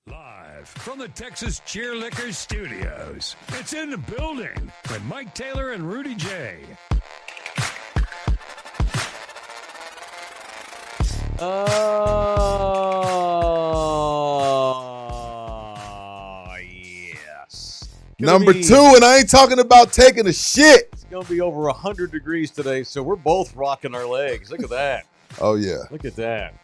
Live from the Texas Cheerlickers Studios, it's In the Building with Mike Taylor and Rudy J. Yes. Number 2, and I ain't talking about taking a shit. It's going to be over 100 degrees today, so we're both rocking our legs. Look at that. Oh, yeah. Look at that.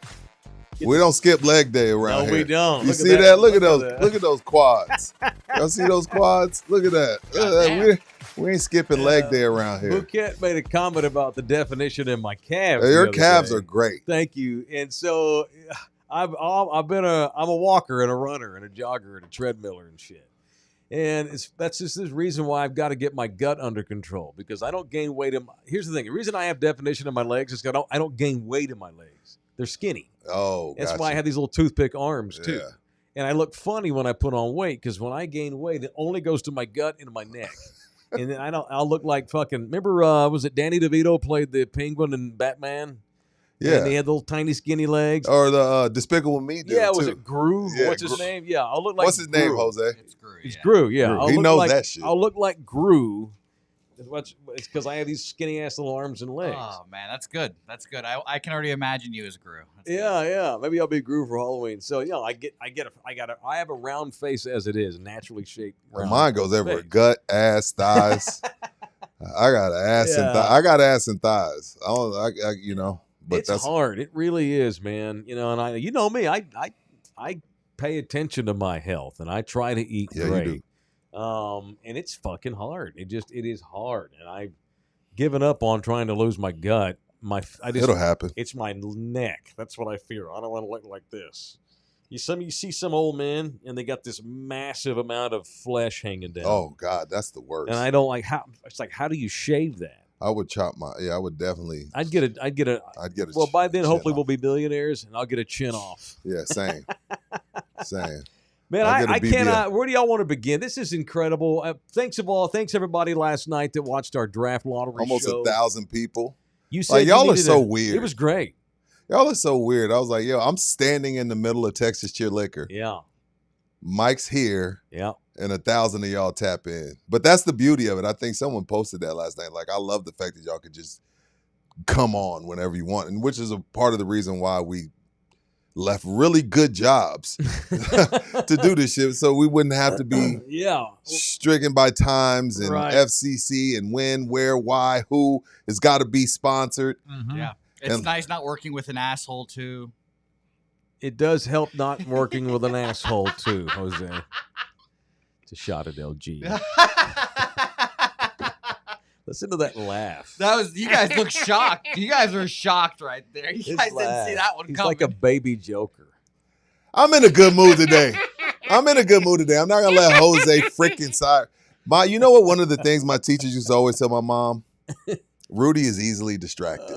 We don't skip leg day around here. No, we don't. You see that? Look at those. Look at those quads. Y'all see those quads? Look at that. We ain't skipping leg day around here. Bouquet made a comment about the definition in my calves. Your calves are great. Thank you. And so I'm a walker and a runner and a jogger and a treadmiller and shit. And that's just the reason why I've got to get my gut under control, because I don't gain weight here's the thing. The reason I have definition in my legs is because I don't gain weight in my legs. They're skinny. Oh, that's why I have these little toothpick arms too. Yeah. And I look funny when I put on weight, because when I gain weight, it only goes to my gut and my neck. And then I'll look like fucking. Remember, was it Danny DeVito played the Penguin in Batman? Yeah. And he had little tiny skinny legs. Or the Despicable Me dude, yeah, was too. it Gru? Yeah, What's his name? Yeah, I'll look like. What's his name, Jose? It's Gru. It's Gru. Yeah, Gru. He knows that shit. I'll look like Gru. It's because I have these skinny ass little arms and legs. Oh man, that's good. That's good. I can already imagine you as Gru. That's Yeah. Maybe I'll be Gru for Halloween. So I have a round face as it is, naturally shaped. Mine goes everywhere: gut, ass, thighs. I got ass and I got ass and thighs. But it's hard. It really is, man. And you know me. I pay attention to my health, and I try to eat great. You do. And it's fucking hard. It is hard, and I've given up on trying to lose my gut. It'll happen. It's my neck. That's what I fear. I don't want to look like this. You see some old men, and they got this massive amount of flesh hanging down. Oh God, that's the worst. And I don't like how. It's like, how do you shave that? I would chop my. Yeah, I would definitely. I'd get a. Well, by then, hopefully, we'll be billionaires, and I'll get a chin off. Yeah, same. Man, I cannot. Where do y'all want to begin? This is incredible. Thanks everybody last night that watched our draft lottery Almost show. 1,000 people. You said y'all are so weird. It was great. Y'all are so weird. I was like, yo, I'm standing in the middle of Texas Cheerlicker. Yeah. Mike's here. Yeah. And 1,000 of y'all tap in. But that's the beauty of it. I think someone posted that last night. Like, I love the fact that y'all could just come on whenever you want, and which is a part of the reason why we left really good jobs to do this shit, so we wouldn't have to be stricken by times and FCC and when, where, why, who. It's got to be sponsored. Mm-hmm. Yeah. It's nice not working with an asshole, too. It does help not working with an asshole, too, Jose. It's a shot at LG. Listen to that laugh. You guys look shocked. You guys were shocked right there. You guys didn't see that one coming. He's like a baby Joker. I'm in a good mood today. I'm not gonna let Jose freaking side. You know what? One of the things my teachers used to always tell my mom, Rudy is easily distracted.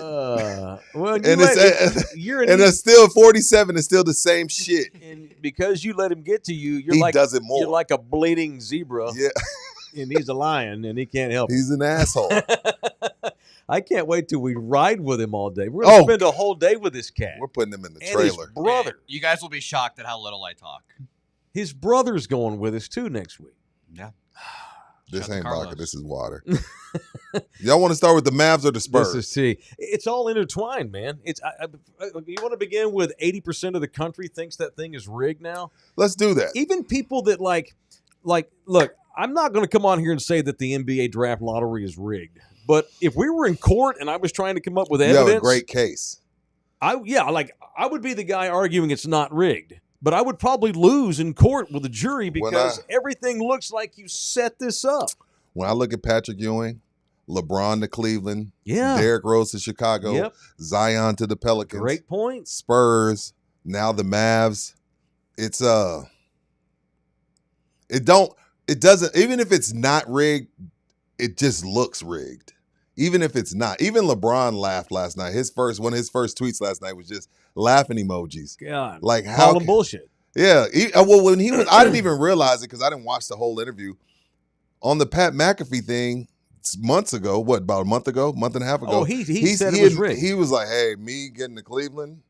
It's still 47. It's still the same shit. And because you let him get to you, does it more. You're like a bleeding zebra. Yeah. And he's a lion, and he can't help it. He's an asshole. I can't wait till we ride with him all day. We're going to spend a whole day with this cat. We're putting him in the and trailer. His brother. You guys will be shocked at how little I talk. His brother's going with us, too, next week. Yeah. This ain't vodka. This is water. Y'all want to start with the Mavs or the Spurs? This is tea. It's all intertwined, man. You want to begin with 80% of the country thinks that thing is rigged now? Let's do that. Even people that look, I'm not going to come on here and say that the NBA draft lottery is rigged. But if we were in court and I was trying to come up with evidence. You have a great case. I would be the guy arguing it's not rigged. But I would probably lose in court with a jury because everything looks like you set this up. When I look at Patrick Ewing, LeBron to Cleveland, yeah, Derrick Rose to Chicago, Zion to the Pelicans. Great point. Spurs, now the Mavs. It doesn't, even if it's not rigged, it just looks rigged. Even if it's not. Even LeBron laughed last night. One of his first tweets last night was just laughing emojis. God. Like how bullshit. Yeah. When he was, I didn't even realize it because I didn't watch the whole interview. On the Pat McAfee thing months ago, about a month and a half ago. Oh, he said it was rigged. He was like, hey, me getting to Cleveland.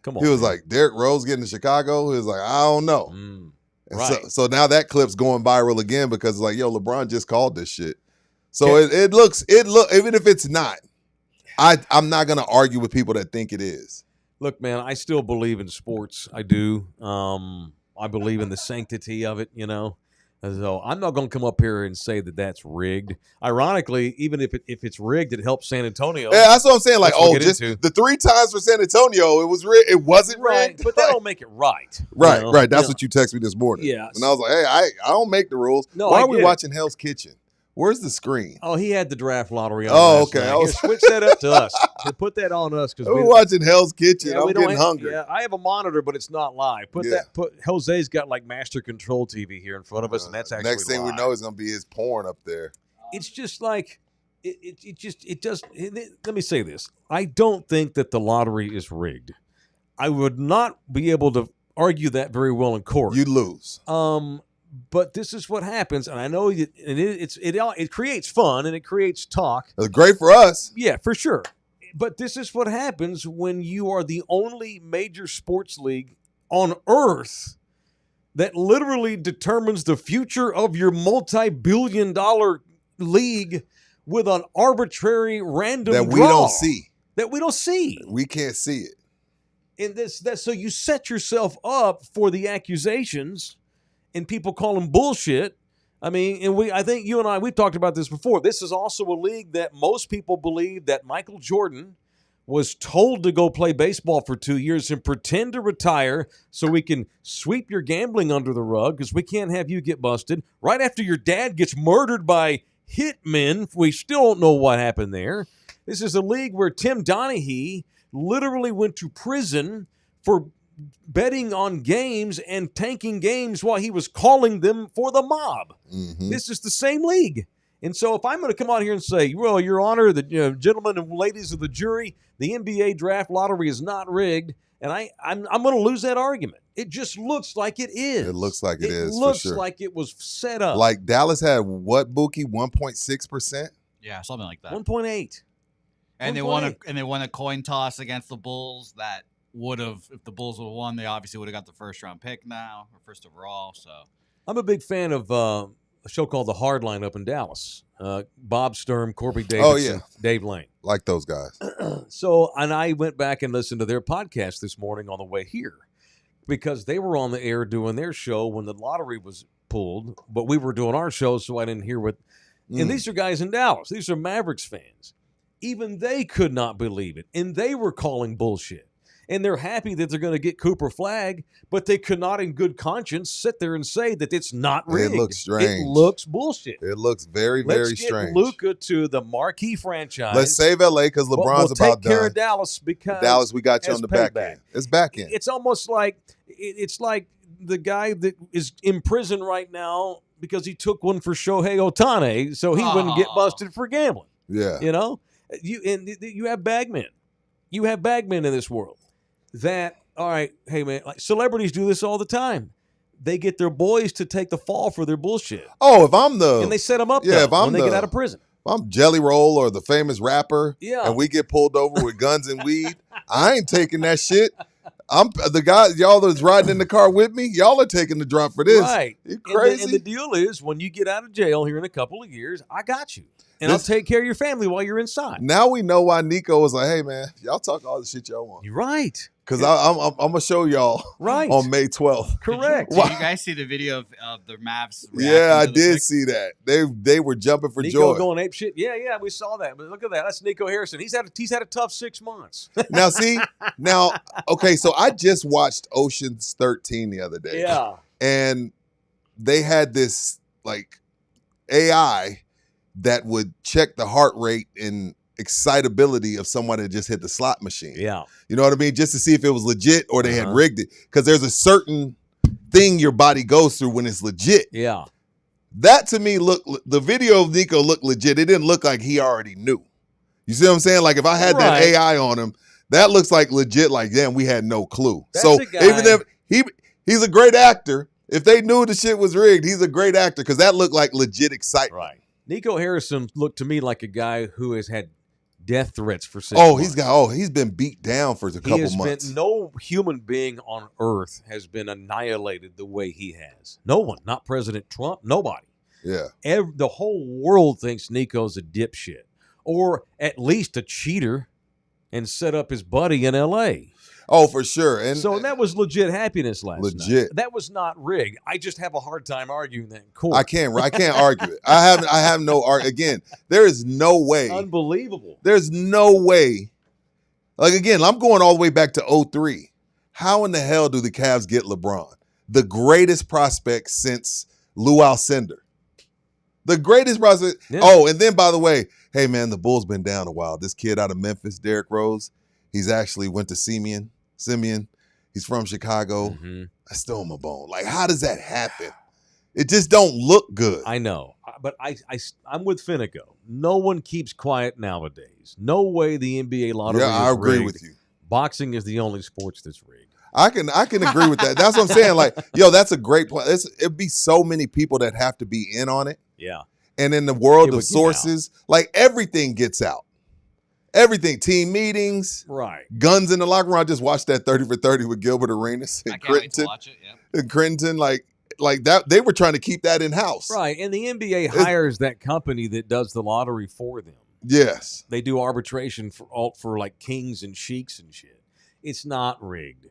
Come on. He was like, Derrick Rose getting to Chicago. He was like, I don't know. And Right. so now that clip's going viral again because like, yo, LeBron just called this shit. So it looks even if it's not, I'm not gonna argue with people that think it is. Look, man, I still believe in sports. I do. I believe in the sanctity of it, So I'm not going to come up here and say that that's rigged. Ironically, even if it's rigged, it helps San Antonio. Yeah, that's what I'm saying. Like, just the 3 times for San Antonio, it was rigged. It wasn't right, rigged. but that don't make it right. Right. That's what you texted me this morning. Yeah. And I was like, hey, I don't make the rules. No, Why I are we get it. watching Hell's Kitchen? Where's the screen? Oh, he had the draft lottery on. Oh, last okay. night. Switch that up to us. Put that on us because we're watching Hell's Kitchen. Yeah, I'm getting hungry. Yeah, I have a monitor, but it's not live. Put Jose's got like master control TV here in front of us, and that's actually next thing live. we know is gonna be his porn up there. It's just like it does. Let me say this: I don't think that the lottery is rigged. I would not be able to argue that very well in court. You'd lose. But this is what happens, and I know it creates fun and it creates talk. It's great for us. Yeah, for sure. But this is what happens when you are the only major sports league on earth that literally determines the future of your multi-billion-dollar league with an arbitrary random that we draw don't see. That we don't see. We can't see it. And so you set yourself up for the accusations. And people call them bullshit. I mean, I think you and I, we've talked about this before. This is also a league that most people believe that Michael Jordan was told to go play baseball for 2 years and pretend to retire so we can sweep your gambling under the rug because we can't have you get busted. Right after your dad gets murdered by hitmen, we still don't know what happened there. This is a league where Tim Donaghy literally went to prison for betting on games and tanking games while he was calling them for the mob. Mm-hmm. This is the same league. And so if I'm going to come out here and say, well, Your Honor, the gentlemen and ladies of the jury, the NBA draft lottery is not rigged, and I'm going to lose that argument. It just looks like it is. It looks like it is. It looks for sure. like it was set up. Like Dallas had what, Buki? 1.6%? Yeah, something like that. 1.8. And they won a coin toss against the Bulls that would have, if the Bulls would have won, they obviously would have got the first round pick now, or first overall. So I'm a big fan of a show called The Hard Line up in Dallas. Bob Sturm, Corby Davidson, Dave Lane. Like those guys. And I went back and listened to their podcast this morning on the way here because they were on the air doing their show when the lottery was pulled, but we were doing our show, so I didn't hear what. And these are guys in Dallas. These are Mavericks fans. Even they could not believe it, and they were calling bullshit. And they're happy that they're going to get Cooper Flag, but they could not in good conscience sit there and say that it's not rigged. It looks strange. It looks bullshit. It looks very, very Let's strange. get Luka to the marquee franchise. Let's save LA because LeBron's we'll about take care done. of Dallas because Dallas, we got you on the back end. It's back end. It's almost like it's like the guy that is in prison right now because he took one for Shohei Ohtani, so he wouldn't get busted for gambling. Yeah, you have bagmen. You have bagmen in this world. That, all right, hey, man, like celebrities do this all the time. They get their boys to take the fall for their bullshit. Oh, if I'm and they set them up when they get out of prison. If I'm Jelly Roll or the famous rapper and we get pulled over with guns and weed, I ain't taking that shit. I'm the guy, y'all that's riding in the car with me, y'all are taking the drop for this. Right. You crazy? And the deal is when you get out of jail here in a couple of years, I got you. And I'll take care of your family while you're inside. Now we know why Nico was like, hey, man, y'all talk all the shit y'all want. You're right. Because I'm going to show y'all on May 12th. Correct. Did you guys see the video of the Mavs? Yeah, I did see that. They were jumping for Nico joy. Going ape shit. Yeah, we saw that. But look at that. That's Nico Harrison. He's had a tough 6 months. Okay, so I just watched Ocean's 13 the other day. Yeah. And they had this like AI that would check the heart rate and excitability of someone that just hit the slot machine. Yeah. You know what I mean? Just to see if it was legit or they had rigged it. Because there's a certain thing your body goes through when it's legit. Yeah. That to me the video of Nico looked legit. It didn't look like he already knew. You see what I'm saying? Like if I had that AI on him, that looks like legit, like, damn, we had no clue. That's so a guy. Even if he's a great actor, if they knew the shit was rigged, he's a great actor because that looked like legit excitement. Right. Nico Harrison looked to me like a guy who has had death threats for 6 months. He's been beat down for a couple months. No human being on earth has been annihilated the way he has. No one, not President Trump, nobody. Yeah. The whole world thinks Nico's a dipshit or at least a cheater and set up his buddy in L.A. Oh, for sure. And so that was legit happiness last night. Legit. That was not rigged. I just have a hard time arguing that in court. I can't argue it. I have no again, there is no way. Unbelievable. There's no way. Like, again, I'm going all the way back to 2003. How in the hell do the Cavs get LeBron? The greatest prospect since Lou Alcindor. The greatest prospect. Yeah. Oh, and then, by the way, hey, man, the Bulls been down a while. This kid out of Memphis, Derrick Rose, he's actually went to Simeon. He's from Chicago. Mm-hmm. I stole him a bone. Like, how does that happen? It just don't look good. I know, but I'm with Finico. No one keeps quiet nowadays. No way the NBA lottery is I agree rigged. with you. Boxing is the only sports that's rigged. I can agree with that. That's what I'm saying. Like, that's a great point. It'd be so many people that have to be in on it. Yeah. And in the world of sources, like, everything gets out. Everything, team meetings, right? Guns in the locker room. I just watched that 30 for 30 with Gilbert Arenas and I can't wait to watch it. Yeah. And Crittenton, like that, they were trying to keep that in house, right? And the NBA hires that company that does the lottery for them. Yes, they do arbitration for like kings and sheiks and shit. It's not rigged.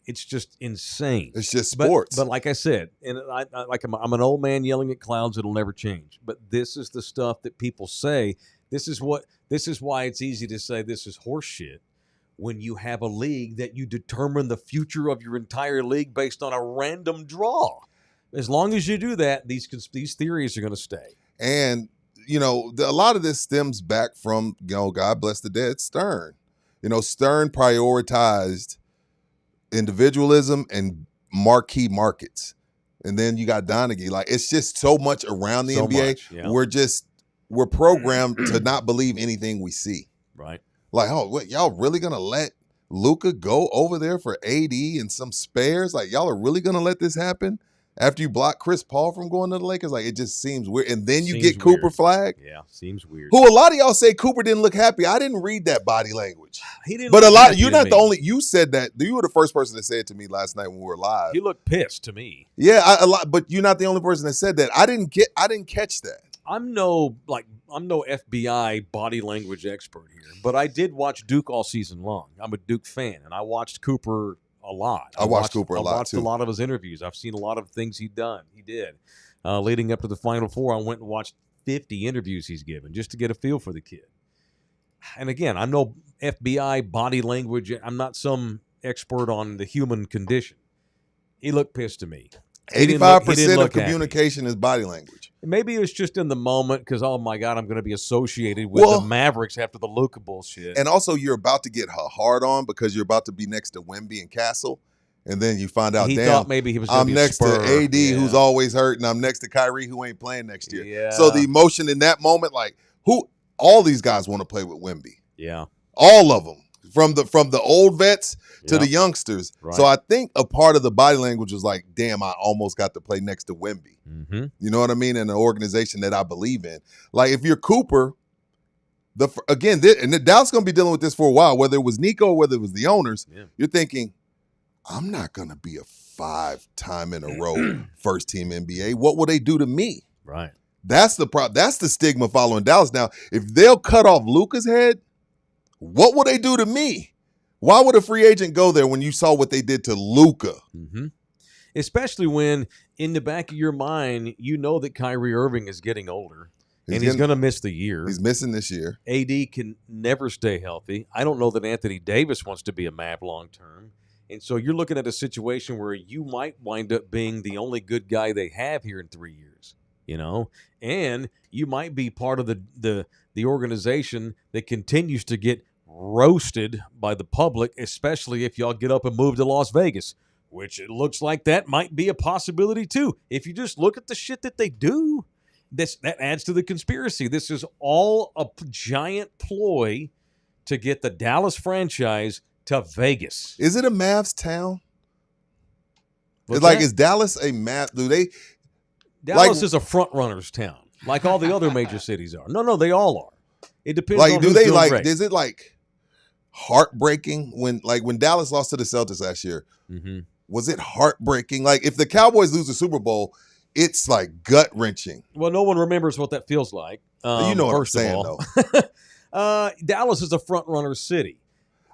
It's just insane. It's just sports. But like I said, and I'm an old man yelling at clouds. It'll never change. But this is the stuff that people say. This is why it's easy to say this is horse shit when you have a league that you determine the future of your entire league based on a random draw. As long as you do that, these theories are going to stay. And, a lot of this stems back from, God bless the dead, Stern. Stern prioritized individualism and marquee markets. And then you got Donaghy. Like, it's just so much around the NBA. Yeah. We're programmed to not believe anything we see. Right. Like, oh, what, y'all really going to let Luka go over there for AD and some spares? Like, y'all are really going to let this happen after you block Chris Paul from going to the Lakers? Like, it just seems weird. And then you get Cooper flagged. Yeah, seems weird. Who a lot of y'all say Cooper didn't look happy. I didn't read that body language. He didn't. But a lot, you're not the only, you said that. You were the first person that said it to me last night when we were live. He looked pissed to me. Yeah, a lot, but you're not the only person that said that. I didn't catch that. I'm no FBI body language expert here, but I did watch Duke all season long. I'm a Duke fan, and I watched Cooper a lot. I watched Cooper a lot, too. I watched a lot of his interviews. I've seen a lot of things he did. Leading up to the Final Four, I went and watched 50 interviews he's given just to get a feel for the kid. And again, I'm no FBI body language. I'm not some expert on the human condition. He looked pissed to me. 85% of communication is body language. Maybe it was just in the moment because, oh, my God, I'm going to be associated with the Mavericks after the Luka bullshit. And also, you're about to get hard on because you're about to be next to Wemby and Castle. And then you find out, he thought maybe he was I'm next to AD, who's always hurt, and I'm next to Kyrie, who ain't playing next year. Yeah. So the emotion in that moment, like, all these guys want to play with Wemby. Yeah. All of them. From the old vets to the youngsters. Right. So I think a part of the body language was like, damn, I almost got to play next to Wemby. Mm-hmm. You know what I mean? In an organization that I believe in. Like, if you're Cooper, and Dallas going to be dealing with this for a while, whether it was Nico or whether it was the owners, you're thinking, I'm not going to be a 5-time in a row first team NBA. What will they do to me? Right. That's the problem. That's the stigma following Dallas. Now, if they'll cut off Luka's head, what will they do to me? Why would a free agent go there when you saw what they did to Luka? Mm-hmm. Especially when in the back of your mind, you know that Kyrie Irving is getting older and he's going to miss the year. He's missing this year. AD can never stay healthy. I don't know that Anthony Davis wants to be a Mav long term. And so you're looking at a situation where you might wind up being the only good guy they have here in 3 years, and you might be part of the organization that continues to get roasted by the public, especially if y'all get up and move to Las Vegas, which it looks like that might be a possibility too. If you just look at the shit that they do, that adds to the conspiracy. This is all a giant ploy to get the Dallas franchise to Vegas. Is it a Mavs town? Is Dallas a Mav? Dallas is a front runners town, like all the other major cities are. No, they all are. It depends Like, on do who's they doing like? great. Is it like heartbreaking when Dallas lost to the Celtics last year? Mm-hmm. Was it heartbreaking? Like, if the Cowboys lose the Super Bowl, it's like gut wrenching. Well, no one remembers what that feels like. You know what I'm first of saying, all. though. Dallas is a front runner city.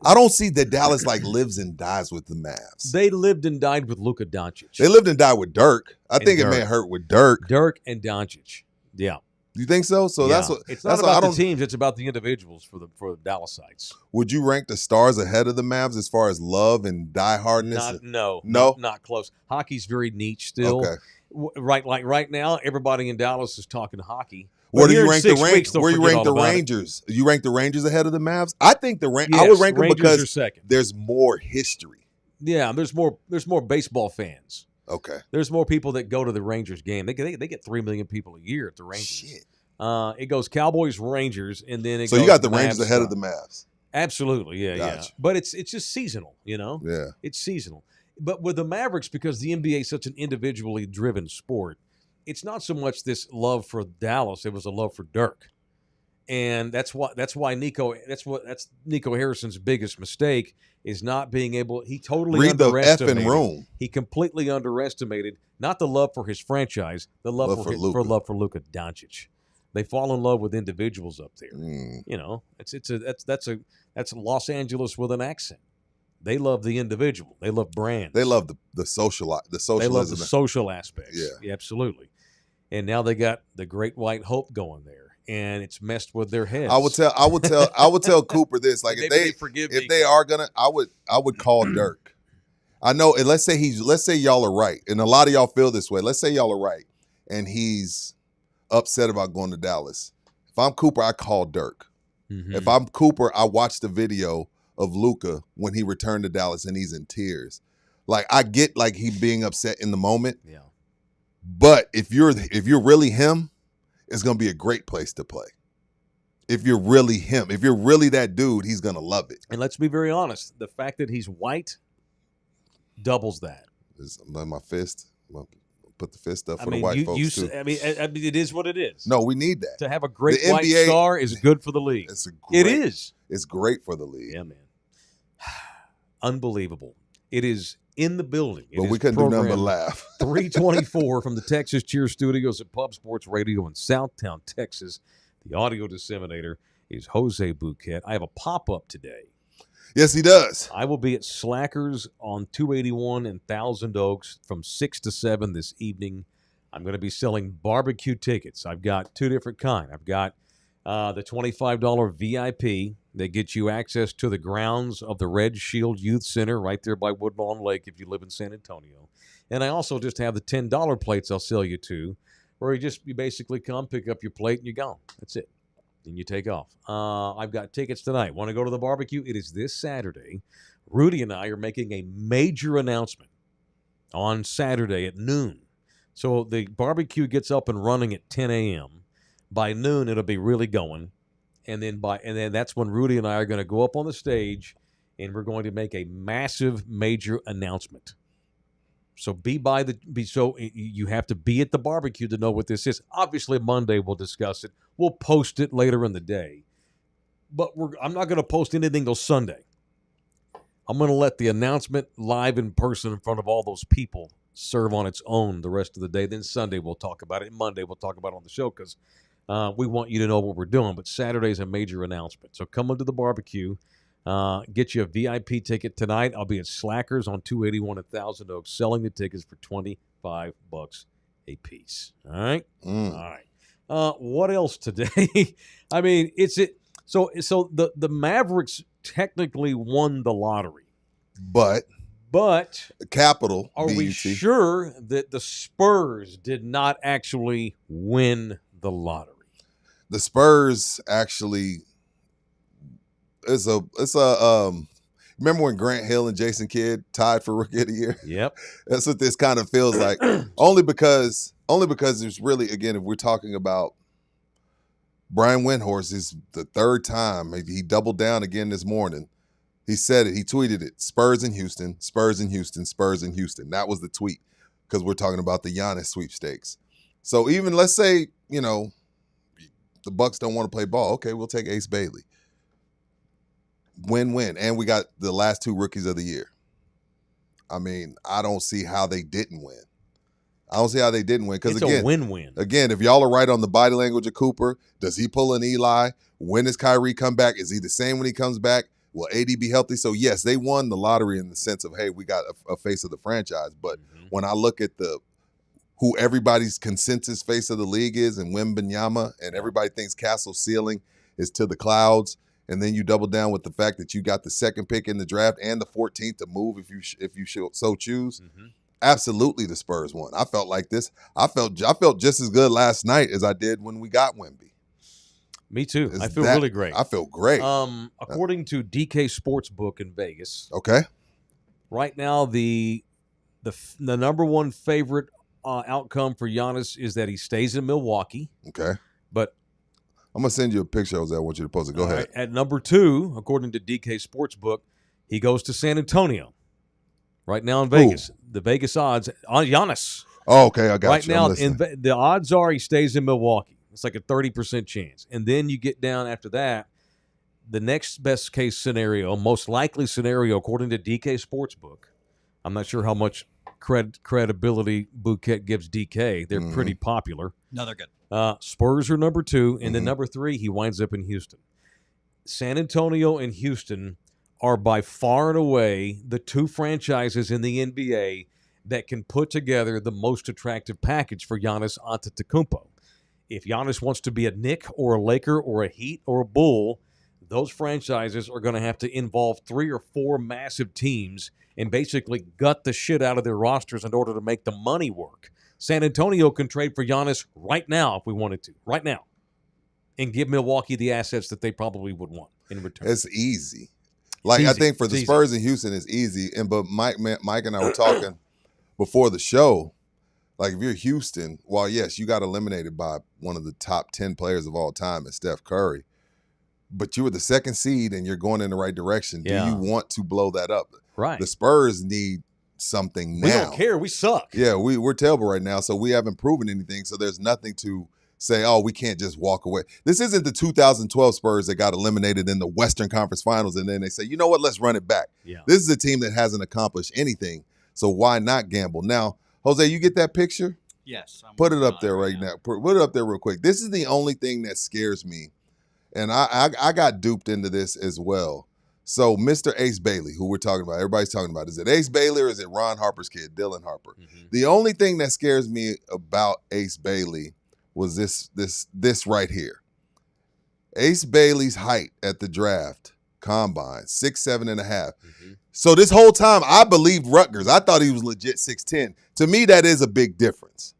I don't see that Dallas like lives and dies with the Mavs. They lived and died with Luka Doncic. They lived and died with Dirk. I And think it Dirk. may hurt with Dirk. Dirk and Doncic. Yeah. You think so? So Yeah. that's what. It's not that's what I about the don't. teams. It's about the individuals for the Dallasites. Would you rank the Stars ahead of the Mavs as far as love and diehardness? No, No? not close. Hockey's very niche still. Okay. Right now, everybody in Dallas is talking hockey. Where But do here you in rank the 6 rank? weeks, they'll Where you forget rank all the about it. Rangers? You rank the Rangers ahead of the Mavs? I think I would Yes, rank them Rangers are because second. there's more history. Yeah, there's more baseball fans. Okay. There's more people that go to the Rangers game. They get 3 million people a year at the Rangers. Shit. It goes Cowboys, Rangers, and then it So goes you got the Mavs, Rangers ahead of Stars. the Mavs. Absolutely, yeah. Gotcha. But it's just seasonal, you know. Yeah. It's seasonal. But with the Mavericks, because the NBA is such an individually driven sport, it's not so much this love for Dallas; it was a love for Dirk, and that's why Nico. That's Nico Harrison's biggest mistake is not being able. He totally Read the underestimated. effing room. He completely underestimated not the love for his franchise, the love for Luka Doncic. They fall in love with individuals up there. You know, that's Los Angeles with an accent. They love the individual. They love brands. They love the socialism. They love the social aspects. Yeah. Absolutely. And now they got the Great White Hope going there, and it's messed with their heads. I would tell Cooper this. Like, Maybe if they forgive if me. they are gonna, I would call Dirk. I know, and let's say y'all are right, and a lot of y'all feel this way. Let's say y'all are right, and he's upset about going to Dallas. If I'm Cooper, I call Dirk. Mhm. If I'm Cooper, I watch the video of Luka when he returned to Dallas and he's in tears. Like, I get like he being upset in the moment, Yeah. but if you're really him, it's gonna be a great place to play. If you're really him, if you're really that dude, he's gonna love it. And let's be very honest. The fact that he's white doubles that. Is my fist? Put the fist up for I the mean, white folks too. I mean, it is what it is. No, we need that. To have a great The white NBA star is good for the league. It is. It's great for the league. Yeah, man. Unbelievable. It is in the building. It But we is couldn't do nothing but programmed laugh. 324 from the Texas Cheer Studios at Pub Sports Radio in Southtown, Texas. The audio disseminator is Jose Bouquet. I have a pop-up today. Yes, he does. I will be at Slackers on 281 and Thousand Oaks from 6 to 7 this evening. I'm going to be selling barbecue tickets. I've got two different kinds. I've got the $25 VIP that gets you access to the grounds of the Red Shield Youth Center right there by Woodlawn Lake if you live in San Antonio. And I also just have the $10 plates I'll sell you to, where you basically come, pick up your plate, and you're gone. That's it. And you take off. I've got tickets tonight. Want to go to the barbecue? It is this Saturday. Rudy and I are making a major announcement on Saturday at noon. So the barbecue gets up and running at 10 a.m. By noon, it'll be really going. And then that's when Rudy and I are going to go up on the stage, and we're going to make a massive, major announcement. So you have to be at the barbecue to know what this is. Obviously, Monday we'll discuss it. We'll post it later in the day. But I'm not going to post anything till Sunday. I'm going to let the announcement live in person in front of all those people serve on its own the rest of the day. Then Sunday we'll talk about it. And Monday we'll talk about it on the show because we want you to know what we're doing. But Saturday's a major announcement. So come into the barbecue. Get you a VIP ticket tonight. I'll be at Slackers on 281 at Thousand Oaks selling the tickets for $25 a piece. All right? All right. What else today? I mean, so the Mavericks technically won the lottery. But Capital, are we BUT. sure that the Spurs did not actually win the lottery? The Spurs actually remember when Grant Hill and Jason Kidd tied for Rookie of the Year? Yep. That's what this kind of feels like. only because there's really, again, if we're talking about Brian Windhorst, is the third time. He doubled down again this morning. He said it. He tweeted it. Spurs in Houston, Spurs in Houston, Spurs in Houston. That was the tweet because we're talking about the Giannis sweepstakes. So even let's say, the Bucks don't want to play ball. Okay, we'll take Ace Bailey. Win-win. And we got the last 2 rookies of the year. I mean, I don't see how they didn't win. Because it's a win-win. Again, if y'all are right on the body language of Cooper, does he pull an Eli? When does Kyrie come back? Is he the same when he comes back? Will AD be healthy? So, yes, they won the lottery in the sense of, hey, we got a face of the franchise. But when I look at who everybody's consensus face of the league is, and Wembanyama, and everybody thinks Castle's ceiling is to the clouds, and then you double down with the fact that you got the 2nd pick in the draft and the 14th to move if you so choose. Absolutely, the Spurs won. I felt like this. I felt just as good last night as I did when we got Wemby. Me too. I feel really great. I feel great. According to DK Sportsbook in Vegas, okay, right now the number one favorite outcome for Giannis is that he stays in Milwaukee. Okay, but I'm gonna send you a picture, Jose. I want you to post it. Go ahead. Right, at number 2, according to DK Sportsbook, he goes to San Antonio. Right now in Vegas, the Vegas odds on Giannis. Oh, okay, I got right you. Right now, the odds are he stays in Milwaukee. It's like a 30% chance. And then you get down after that, the next best case scenario, most likely scenario, according to DK Sportsbook. I'm not sure how much credibility Bouquet gives DK. They're pretty popular. No, they're good. Spurs are number 2, and then number 3, he winds up in Houston. San Antonio and Houston are by far and away the 2 franchises in the NBA that can put together the most attractive package for Giannis Antetokounmpo. If Giannis wants to be a Knick or a Laker or a Heat or a Bull, those franchises are going to have to involve 3 or 4 massive teams and basically gut the shit out of their rosters in order to make the money work. San Antonio can trade for Giannis right now if we wanted to, right now, and give Milwaukee the assets that they probably would want in return. It's easy. I think for the Spurs in Houston, it's easy. But Mike and I were talking before the show. Like, if you're Houston, well, yes, you got eliminated by one of the top 10 players of all time, as Steph Curry. But you were the 2nd seed, and you're going in the right direction. Yeah. Do you want to blow that up? Right. The Spurs need something now. We don't care. We suck. Yeah, we're terrible right now, so we haven't proven anything. So there's nothing to say, oh, we can't just walk away. This isn't the 2012 Spurs that got eliminated in the Western Conference Finals, and then they say, you know what, let's run it back. Yeah. This is a team that hasn't accomplished anything, so why not gamble? Now, Jose, you get that picture? Yes. Put it up there right now. Put it up there real quick. This is the only thing that scares me, and I got duped into this as well. So Mr. Ace Bailey, who we're talking about, everybody's talking about, is it Ace Bailey or is it Ron Harper's kid, Dylan Harper? The only thing that scares me about Ace Bailey was this right here. Ace Bailey's height at the draft combine, 6'7.5". So this whole time, I believed Rutgers. I thought he was legit 6'10". To me, that is a big difference.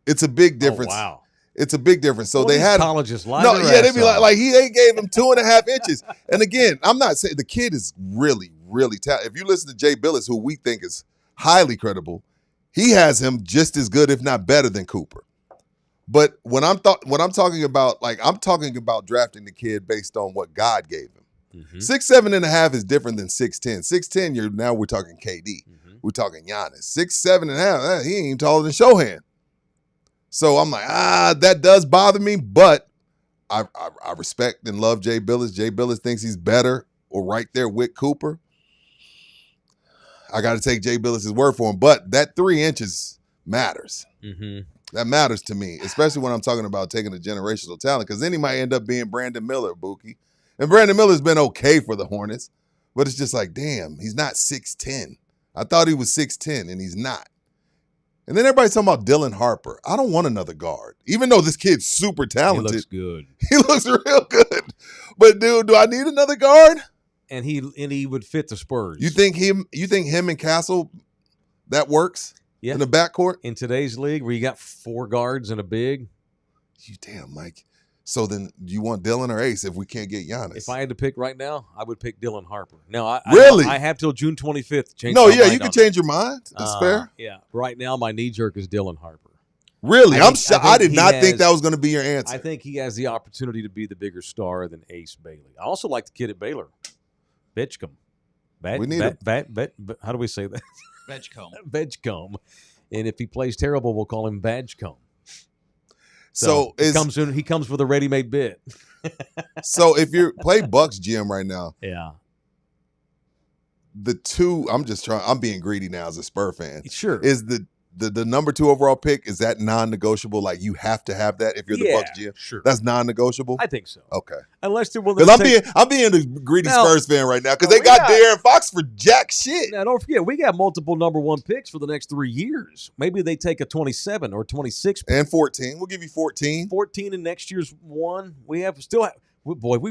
It's a big difference. Oh, wow. It's a big difference. So they had colleges no, yeah, they'd be like they gave him 2.5 inches. And again, I'm not saying the kid is really, really talented. If you listen to Jay Billis, who we think is highly credible, he has him just as good, if not better, than Cooper. But when I'm talking about, like, I'm talking about drafting the kid based on what God gave him. 6'7.5" is different than 6'10". 6'10", we're talking KD. We're talking Giannis. 6'7.5", he ain't even taller than Shohan. So I'm like, that does bother me, but I respect and love Jay Billis. Jay Billis thinks he's better or right there with Cooper. I got to take Jay Billis' word for him, but that 3 inches matters. That matters to me, especially when I'm talking about taking a generational talent, because then he might end up being Brandon Miller, Buki. And Brandon Miller's been okay for the Hornets, but it's just like, damn, he's not 6'10". I thought he was 6'10", and he's not. And then everybody's talking about Dylan Harper. I don't want another guard, even though this kid's super talented. He looks good. He looks real good. But dude, do I need another guard? And he would fit the Spurs. You think him and Castle, that works? Yeah. In the backcourt? In today's league where you got 4 guards and a big? You damn, Mike. So then you want Dylan or Ace if we can't get Giannis? If I had to pick right now, I would pick Dylan Harper. Now, really? I have till June 25th to change my mind. No, yeah, you can on change your mind. That's fair. Yeah. Right now, my knee jerk is Dylan Harper. Really? I did not think that was going to be your answer. I think he has the opportunity to be the bigger star than Ace Bailey. I also like the kid at Baylor, Betchcombe. How do we say that? Betchcombe. Betchcombe. And if he plays terrible, we'll call him Badgecombe. So he comes with a ready-made bid. So if you play Bucks GM right now, Yeah. I'm being greedy now as a Spur fan. Sure. Is the number 2 overall pick, is that non-negotiable? Like you have to have that if you're the Bucks GM? Sure. That's non-negotiable? I think so. Okay. Unless they're willing Because to I'm being a greedy Now- Spurs fan right now because now they we got got- De'Aaron Fox for jack shit. Now, don't forget, we got multiple number 1 picks for the next 3 years. Maybe they take a 27 or 26 pick. And 14. We'll give you 14. 14 in next year's 1. We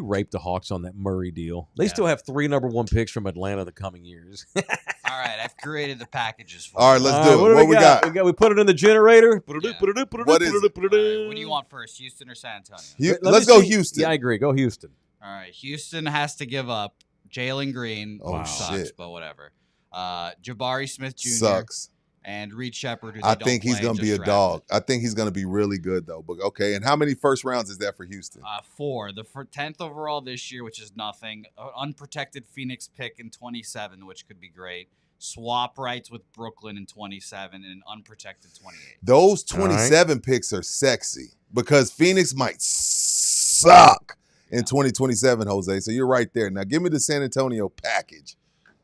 raped the Hawks on that Murray deal. They still have 3 number 1 picks from Atlanta the coming years. All right, I've created the packages for All right, you. let's do it. What we got? We put it in the generator. What is it? All right, what do you want first, Houston or San Antonio? Let's go Houston. Yeah, I agree. Go Houston. All right, Houston has to give up Jalen Green, Oh, who sucks, shit. but whatever. Jabari Smith Jr. Sucks. and Reed Shepard. I think he's going to be a dog. I think he's going to be really good, though. But okay, and how many first rounds is that for Houston? 4. The 10th overall this year, which is nothing. Unprotected Phoenix pick in 27, which could be great. Swap rights with Brooklyn in 27 and an unprotected 28. Those 27 picks are sexy because Phoenix might suck in 2027, Jose. So you're right there. Now give me the San Antonio package.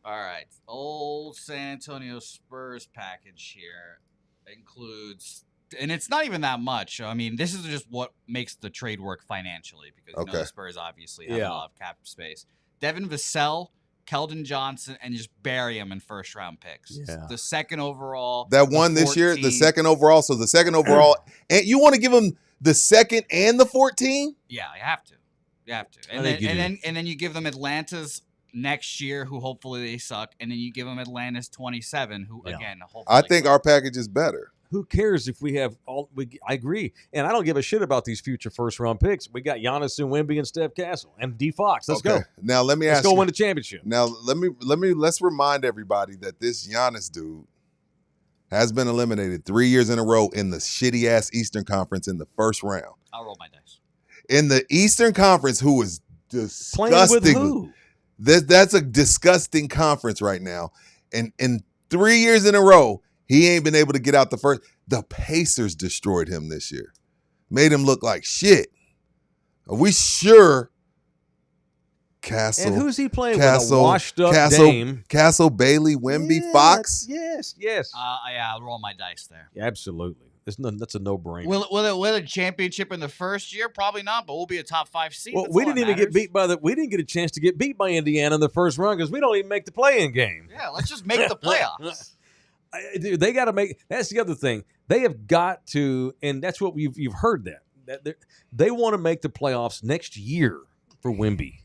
All right. Old San Antonio Spurs package here includes, and it's not even that much. I mean, this is just what makes the trade work financially because the Spurs obviously have a lot of cap space. Devin Vassell, Keldon Johnson, and just bury him in first-round picks. Yeah. The second overall. That one this year, the second overall. So the second overall, and you want to give him the second and the 14? Yeah, you have to. You have to. And then you give them Atlanta's next year, who hopefully they suck, and then you give them Atlanta's 27, who again, hopefully. I think our package is better. Who cares if we have all? I agree, and I don't give a shit about these future first-round picks. We got Giannis and Wemby and Steph Castle and D Fox. Let's go. Now let me Let's ask go you. win the championship. Now let's remind everybody that this Giannis dude has been eliminated 3 years in a row in the shitty ass Eastern Conference in the first round. I'll roll my dice. In the Eastern Conference, who is Playing disgusting. with who? That's a disgusting conference right now. And in 3 years in a row, he ain't been able to get out the first. The Pacers destroyed him this year. Made him look like shit. Are we sure Castle? And who's he playing with? A washed-up Dame. Castle, Bailey, Wemby, Fox? Yes. Yeah, I'll roll my dice there. Yeah, absolutely. That's a no-brainer. Will it win a championship in the first year? Probably not, but we'll be a top 5 seed. Well, That's we all didn't that even get beat matters. we didn't get a chance to get beat by Indiana in the first round because we don't even make the play-in game. Yeah, let's just make the playoffs. Dude, they got to make. That's the other thing. They have got to, and that's what you've heard that they want to make the playoffs next year for Wemby.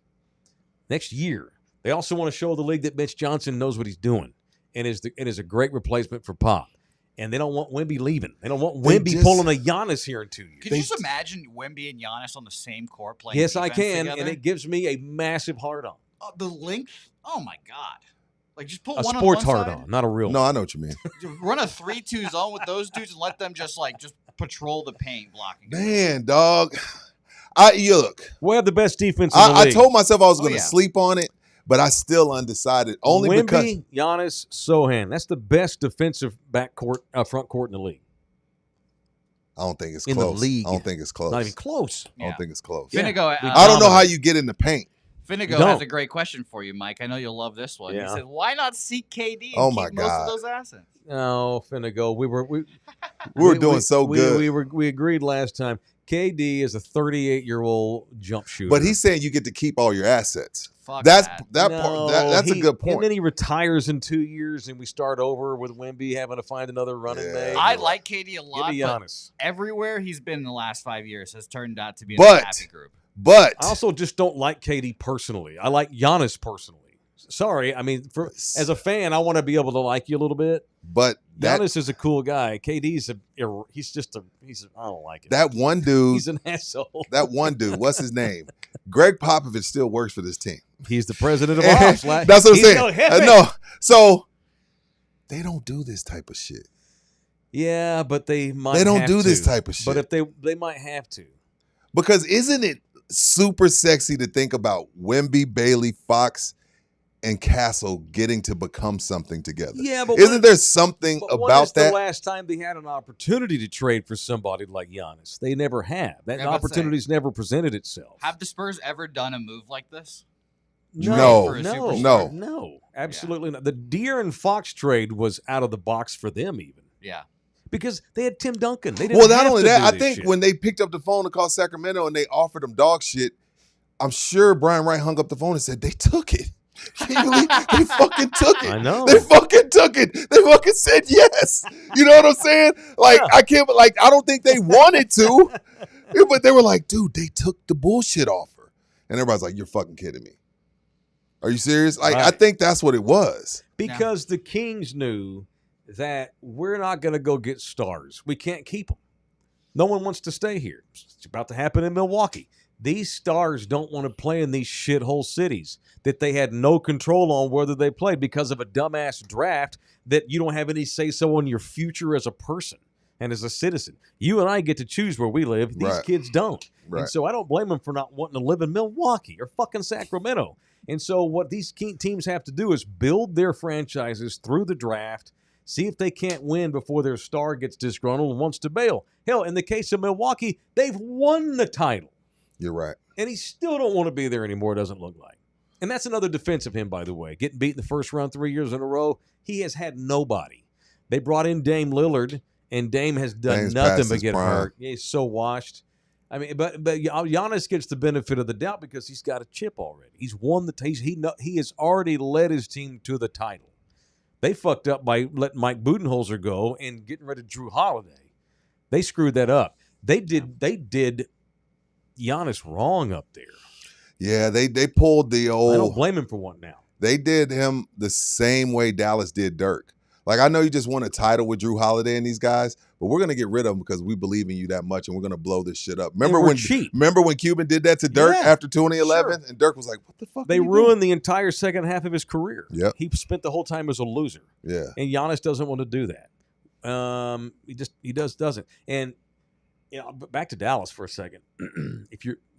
Next year, they also want to show the league that Mitch Johnson knows what he's doing and is a great replacement for Pop. And they don't want Wemby leaving. They don't want Wemby pulling a Giannis here in 2 years. Could you just imagine Wemby and Giannis on the same court playing? Yes, I can, together? and it gives me a massive hard on. The length. Oh my god! Like just put A one sports on one hard side. on, not a real. No, I know what you mean. Run a 3-2 zone with those dudes and let them just patrol the paint blocking. Man, dog. Look. We have the best defense in the I league. told myself I was going to yeah. sleep on it, but I still undecided. Only Wemby, because Giannis, Sohan. That's the best defensive front court in the league. I don't think it's In the close. league. I don't think it's close. Not even close. I don't think it's close. Yeah. Finnego, I don't know how you get in the paint. Finnego Don't. has a great question for you, Mike. I know you'll love this one. Yeah. He said, "Why not seek KD and Oh keep my most God. of those assets?" No, Finnego. We were doing so good. We agreed last time. KD is a 38-year-old jump shooter. But he's saying you get to keep all your assets. Fuck That's that. that's a good point. And then he retires in 2 years, and we start over with Wemby having to find another running mate. I like KD a lot. Give me but Giannis. everywhere he's been in the last 5 years has turned out to be an But- happy group. But I also just don't like KD personally. I like Giannis personally. Sorry, I mean, as a fan, I want to be able to like you a little bit. that Giannis is a cool guy. KD's I don't like it. that one dude, He's an asshole. that one dude, what's his name? Greg Popovich still works for this team. He's the president of ops. That's what I'm He's saying. El Jefe. No, so they don't do this type of shit. Yeah, but they might. They don't have do this to. type of shit. But if they might have to. Because isn't it super sexy to think about Wemby, Bailey, Fox, and Castle getting to become something together. Yeah, but isn't there something when about is that? The last time they had an opportunity to trade for somebody like Giannis? They never have. That opportunity's never presented itself. Have the Spurs ever done a move like this? No, absolutely not. The De'Aaron Fox trade was out of the box for them, even. Yeah. Because they had Tim Duncan. They didn't not only that, I think shit. when they picked up the phone to call Sacramento and they offered them dog shit, I'm sure Brian Wright hung up the phone and said, they took it. Can you believe they fucking took it? I know. They fucking took it. They fucking said yes. You know what I'm saying? Like, I don't think they wanted to, but they were like, dude, they took the bullshit offer. And everybody's like, you're fucking kidding me. Are you serious? Like, right. I think that's what it was. Because the Kings knew that we're not going to go get stars. We can't keep them. No one wants to stay here. It's about to happen in Milwaukee. These stars don't want to play in these shithole cities that they had no control on whether they played because of a dumbass draft that you don't have any say-so in your future as a person and as a citizen. You and I get to choose where we live. These kids don't. Right. And so I don't blame them for not wanting to live in Milwaukee or fucking Sacramento. And so what these teams have to do is build their franchises through the draft, see if they can't win before their star gets disgruntled and wants to bail. Hell, in the case of Milwaukee, they've won the title. You're right. And he still don't want to be there anymore, it doesn't look like. And that's another defense of him, by the way. Getting beat in the first round 3 years in a row, he has had nobody. They brought in Dame Lillard, and Dame has done nothing but get hurt. Yeah, he's so washed. I mean, but Giannis gets the benefit of the doubt because he's got a chip already. He's won the he has already led his team to the title. They fucked up by letting Mike Budenholzer go and getting rid of Drew Holiday. They screwed that up. They did Giannis wrong up there. Yeah, they pulled the old. I don't blame him for one now. They did him the same way Dallas did Dirk. Like, I know you just won a title with Drew Holiday and these guys, but we're gonna get rid of them because we believe in you that much, and we're gonna blow this shit up. Remember when Cuban did that to Dirk after 2011, and Dirk was like, "What the fuck?" They ruined the entire second half of his career. Yeah, he spent the whole time as a loser. Yeah, and Giannis doesn't want to do that. He doesn't. And back to Dallas for a second.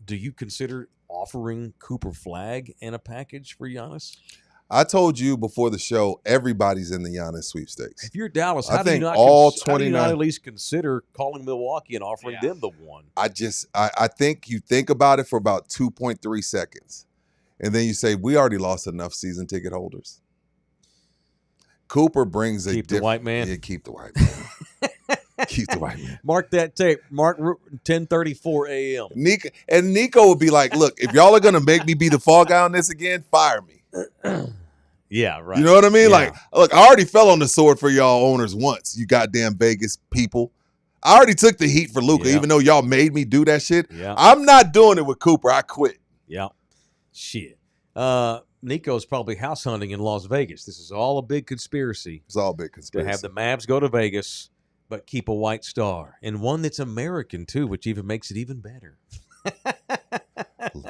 Do you consider offering Cooper Flagg in a package for Giannis? I told you before the show, everybody's in the Giannis sweepstakes. If you're Dallas, how do you not at least consider calling Milwaukee and offering them the one? I think you think about it for about 2.3 seconds, and then you say, we already lost enough season ticket holders. Cooper brings keep the white man. Yeah, keep the white man. Keep the white man. Mark that tape. Mark 10:34 a.m. Nico would be like, look, if y'all are going to make me be the fall guy on this again, fire me. Yeah, right. You know what I mean? Yeah. Like, look, I already fell on the sword for y'all owners once, you goddamn Vegas people. I already took the heat for Luka, even though y'all made me do that shit. Yeah. I'm not doing it with Cooper. I quit. Yeah. Shit. Nico's probably house hunting in Las Vegas. This is all a big conspiracy. It's all a big conspiracy. To have the Mavs go to Vegas, but keep a white star. And one that's American, too, which even makes it even better.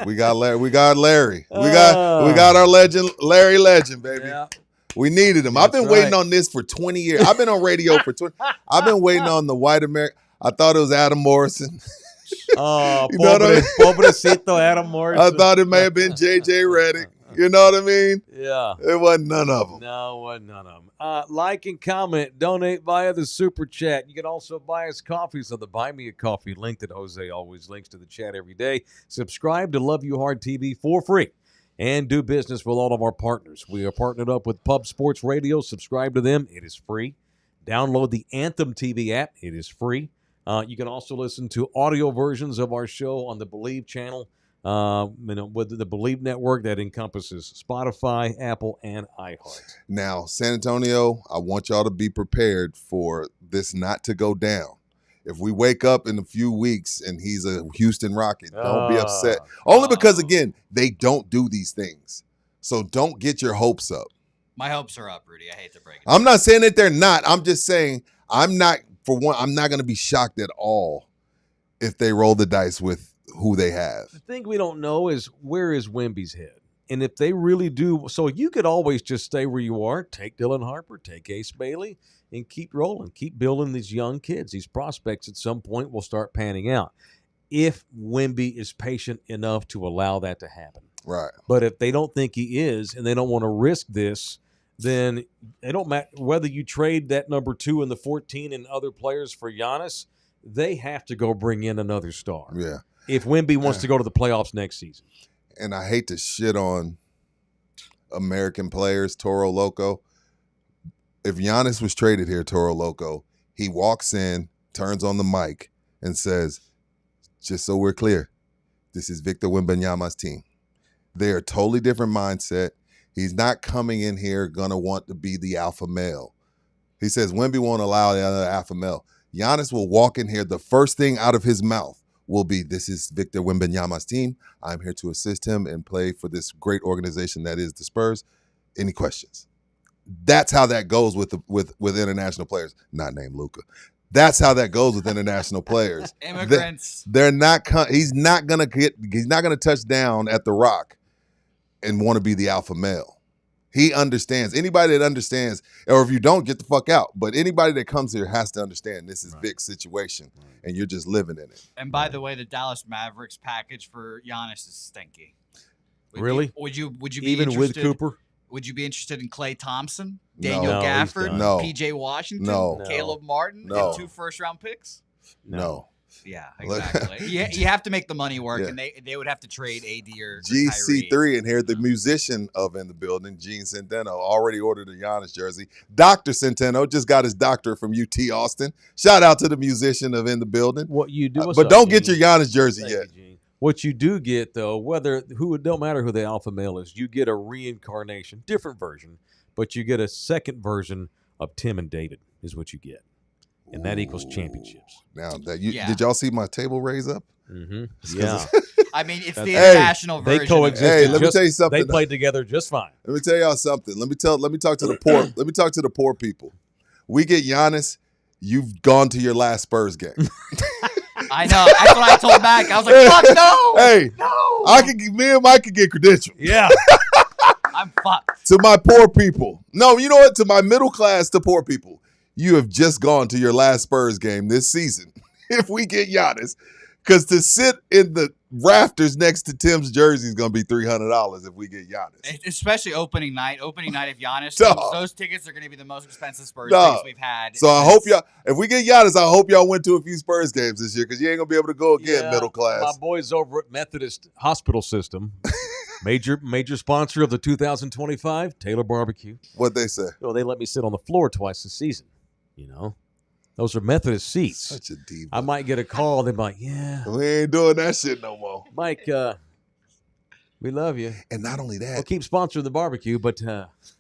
We got Larry. We got our legend, Larry Legend, baby. Yeah. We needed him. I've been waiting on this for 20 years. I've been on radio for 20. I've been waiting on the white American. I thought it was Adam Morrison. Oh, you know what I mean? Pobrecito Adam Morrison. I thought it may have been JJ Redick. You know what I mean? Yeah. It wasn't none of them. No, it wasn't none of them. Like and comment. Donate via the Super Chat. You can also buy us coffees on the Buy Me a Coffee link that Jose always links to the chat every day. Subscribe to Love You Hard TV for free. And do business with all of our partners. We are partnered up with Pub Sports Radio. Subscribe to them. It is free. Download the Anthem TV app. It is free. You can also listen to audio versions of our show on the Believe channel. With the Believe network that encompasses Spotify, Apple, and iHeart. Now, San Antonio, I want y'all to be prepared for this not to go down. If we wake up in a few weeks and he's a Houston Rocket, don't be upset. Only because, again, they don't do these things. So don't get your hopes up. My hopes are up, Rudy. I hate to break it. I'm not saying that they're not. I'm just saying I'm not going to be shocked at all if they roll the dice with who they have. The thing we don't know is where is Wemby's head. And if they really do, so you could always just stay where you are, take Dylan Harper, take Ace Bailey, and keep rolling, keep building these young kids. These prospects at some point will start panning out if Wemby is patient enough to allow that to happen. Right. But if they don't think he is and they don't want to risk this, then it don't matter whether you trade that number 2 and the 14 and other players for Giannis. They have to go bring in another star. Yeah. If Wemby wants to go to the playoffs next season. And I hate to shit on American players, Toro Loco. If Giannis was traded here, Toro Loco, he walks in, turns on the mic, and says, just so we're clear, this is Victor Wembanyama's team. They're a totally different mindset. He's not coming in here going to want to be the alpha male. He says Wemby won't allow the other alpha male. Giannis will walk in here. The first thing out of his mouth will be, this is Victor Wembanyama's team. I'm here to assist him and play for this great organization that is the Spurs. Any questions? That's how that goes with international players. Not named Luka. That's how that goes with international players. Immigrants. They're not. He's not gonna touch down at the Rock and want to be the alpha male. He understands. Anybody that understands, or if you don't, get the fuck out. But anybody that comes here has to understand this is Vic's situation, and you're just living in it. And by the way, the Dallas Mavericks package for Giannis is stinky. Really? Would you be even interested, with Cooper? Would you be interested in Klay Thompson, No. Daniel No, he's Gafford, done. No. PJ Washington, No. Caleb Martin, No. and 2 first-round picks? No. Yeah, exactly. you have to make the money work, Yeah. and they would have to trade AD or GC3 Kyrie. in here, the musician in the building, Gene Centeno, already ordered a Giannis jersey. Dr. Centeno just got his doctorate from UT Austin. Shout out to the musician in the building. What you do, But don't get your Giannis jersey Thank yet. you, Gene. What you do get, though, it don't matter who the alpha male is, you get a reincarnation, different version, but you get a second version of Tim and David is what you get. And that equals championships. Now, Yeah. did y'all see my table raise up? Mm-hmm. Yeah. I mean, it's the Hey, international They version. coexist. Hey, let me tell you something. They played together just fine. Let me tell y'all something. Let me talk to the poor. Let me talk to the poor people. We get Giannis. You've gone to your last Spurs game. I know. That's what I told Mac. I was like, fuck no. Hey, No. me and Mike could get credentials. Yeah. I'm fucked. To my poor people. No, you know what? To my middle class to poor people. You have just gone to your last Spurs game this season. If we get Giannis. Because to sit in the rafters next to Tim's jersey is going to be $300 if we get Giannis. Especially opening night. Opening night of Giannis. Dog. Those tickets are going to be the most expensive Spurs Dog. tickets we've had. So I hope y'all, if we get Giannis, I hope y'all went to a few Spurs games this year because you ain't going to be able to go again, Yeah, middle class. My boys over at Methodist Hospital System, major sponsor of the 2025 Taylor Barbecue. What'd they say? Well, they let me sit on the floor twice a season. You know, those are Methodist seats. Such a diva. I might get a call. They're like, "Yeah, We ain't doing that shit no more. Mike, we love you. And not only that, We'll keep sponsoring the barbecue, but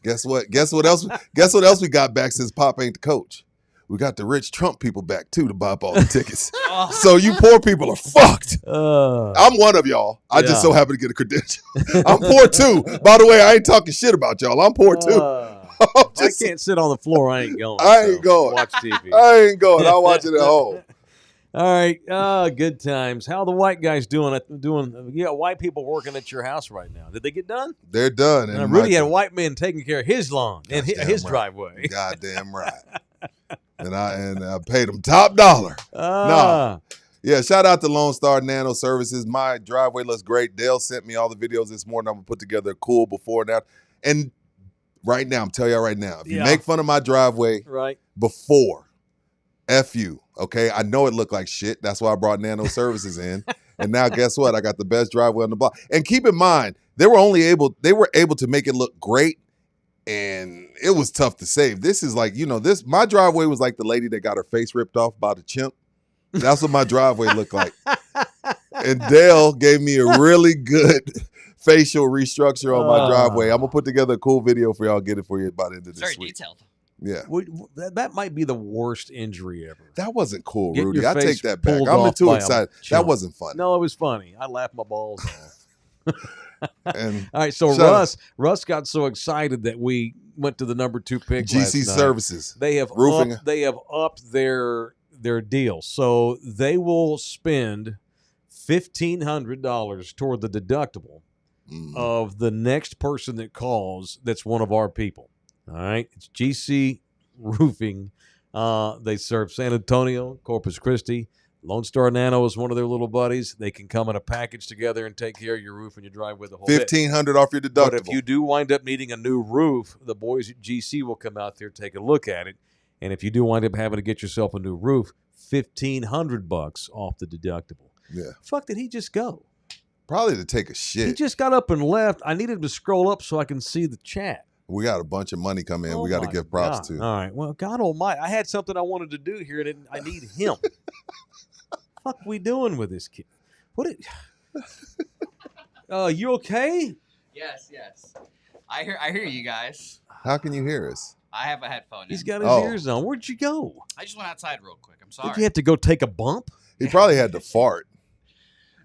guess what? Guess what else we got back since Pop ain't the coach? We got the rich Trump people back too to buy up all the tickets. Oh, So you poor people are fucked. I'm one of y'all. I Yeah. just so happen to get a credential. I'm poor too. By the way, I ain't talking shit about y'all. I'm poor too. I'm if just- I can't sit on the floor, I ain't going. I ain't going. Watch TV. I ain't going. I'll watch it at home. All right, good times. How the white guys doing? You got white people working at your house right now. Did they get done? They're done. And Rudy had white men taking care of his lawn and Goddamn his right. driveway. Goddamn right. and I paid them top dollar. Yeah, shout out to Lone Star Nano Services. My driveway looks great. Dale sent me all the videos this morning. I'm going to put together a cool before and after. And right now, I'm telling y'all right now, if you Yeah. make fun of my driveway Right. before, F you, okay? I know it looked like shit. That's why I brought Nano Services in. And now guess what? I got the best driveway on the block. And keep in mind, they were able to make it look great, and it was tough to save. This is like, my driveway was like the lady that got her face ripped off by the chimp. That's what my driveway looked like. And Dale gave me a really good facial restructure on my driveway. I'm going to put together a cool video for y'all, get it for you by the end of it's this very week. detailed. Yeah. That might be the worst injury ever. That wasn't cool, Get Rudy. your I take face that back. pulled I'm off too by a excited. That chimp. wasn't funny. No, it was funny. I laughed my balls off. And All right, so Shut Russ got so excited that we went to the number 2 pick. GC last night. Services. They have Roofing. They have upped their deal, so they will spend $1,500 toward the deductible of the next person that calls. That's one of our people. All right, it's GC Roofing. They serve San Antonio, Corpus Christi, Lone Star Nano is one of their little buddies. They can come in a package together and take care of your roof and your driveway the whole bit. $1,500 off your deductible. But if you do wind up needing a new roof, the boys at GC will come out there, take a look at it. And if you do wind up having to get yourself a new roof, $1,500 off the deductible. Yeah. Fuck, did he just go? Probably to take a shit. He just got up and left. I needed him to scroll up so I can see the chat. We got a bunch of money coming in. Oh We got to give props God. to. All right. Well, God almighty. I had something I wanted to do here, and I need him. Fuck we doing with this kid? What it? You okay? Yes. I hear you guys. How can you hear us? I have a headphone. He's in. got his ears on. Where'd you go? I just went outside real quick. I'm sorry. Did you have to go take a bump? He probably had to fart.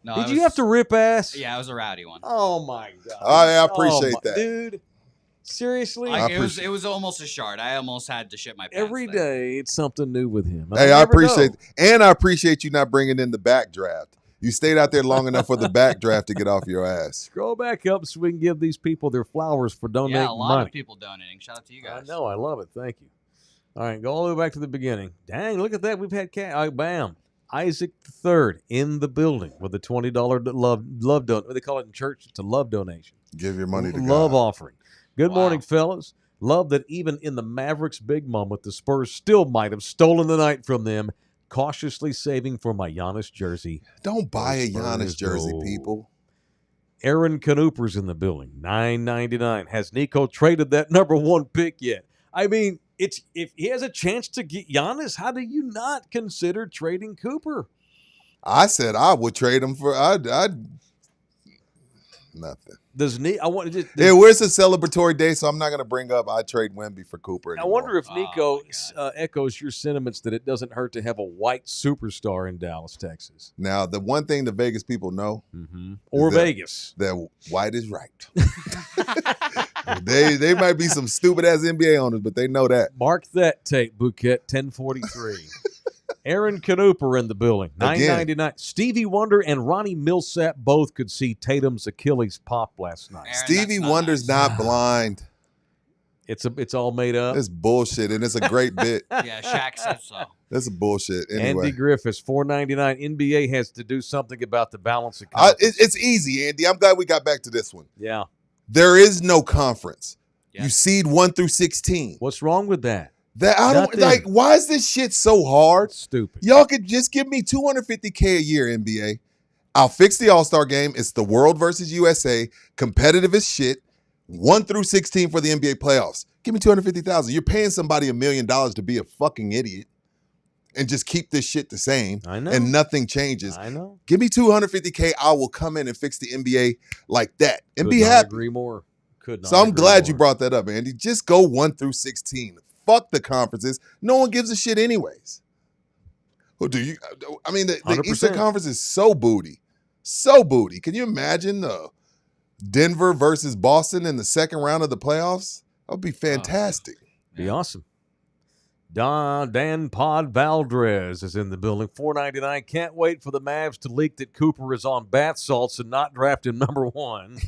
No, Did you have to rip ass? Yeah, it was a rowdy one. Oh my God. I appreciate that. Dude. Seriously? It was almost a shard. I almost had to shit my pants. Every there. day it's something new with him. Hey, I never appreciate know. and I appreciate you not bringing in the backdraft. You stayed out there long enough for the backdraft to get off your ass. Scroll back up so we can give these people their flowers for donating Yeah, a lot money. of people donating. Shout out to you guys. I know. I love it. Thank you. All right, go all the way back to the beginning. Dang, look at that. We've had bam. Isaac III in the building with a $20 love donation. What they call it in church? It's a love donation. Give your money to Love God. offering. Good Wow. morning, fellas. Love that even in the Mavericks' big moment, the Spurs still might have stolen the night from them, cautiously saving for my Giannis jersey. Don't buy a Spurs Giannis jersey, go. people. Aaron Canooper's in the building, $9.99. Has Nico traded that number one pick yet? I mean, if he has a chance to get Giannis, how do you not consider trading Cooper? I said I would trade him for I'd nothing. Yeah, Where's the celebratory day? So I'm not going to bring up I trade Wemby for Cooper I anymore. wonder if Nico Oh, echoes your sentiments that it doesn't hurt to have a white superstar in Dallas, Texas. Now, the one thing the Vegas people know, Or that- Vegas. that white is right. They might be some stupid ass NBA owners, but they know that. Mark that tape, Bouquet, 1043. Aaron Canooper in the building, $9.99. Stevie Wonder and Ronnie Millsap both could see Tatum's Achilles pop last night. Aaron, Stevie that's not Wonder's nice. not blind. It's all made up. It's bullshit, and it's a great bit. Yeah, Shaq said so. That's a bullshit. Anyway, Andy Griffiths, $4.99. NBA has to do something about the balance of conference. it's easy, Andy. I'm glad we got back to this one. Yeah. There is no conference. Yeah. You seed 1 through 16. What's wrong with that? That I don't Nothing. like. Why is this shit so hard? Stupid. Y'all could just give me $250K a year, NBA. I'll fix the All-Star game. It's the world versus USA. Competitive as shit. 1 through 16 for the NBA playoffs. Give me $250,000. You're paying somebody $1 million to be a fucking idiot and just keep this shit the same. I know. And nothing changes. I know. Give me $250K. I will come in and fix the NBA like that and Could be not happy. agree more. Could not So I'm agree glad you more. brought that up, Andy. Just go 1 through 16. Fuck the conferences. No one gives a shit anyways. Who do you? I mean, the 100%. Eastern Conference is so booty. So booty. Can you imagine Denver versus Boston in the second round of the playoffs? That would be fantastic. Be awesome. Dan Pod Valdez is in the building. $4.99. Can't wait for the Mavs to leak that Cooper is on bath salts and not draft him number one.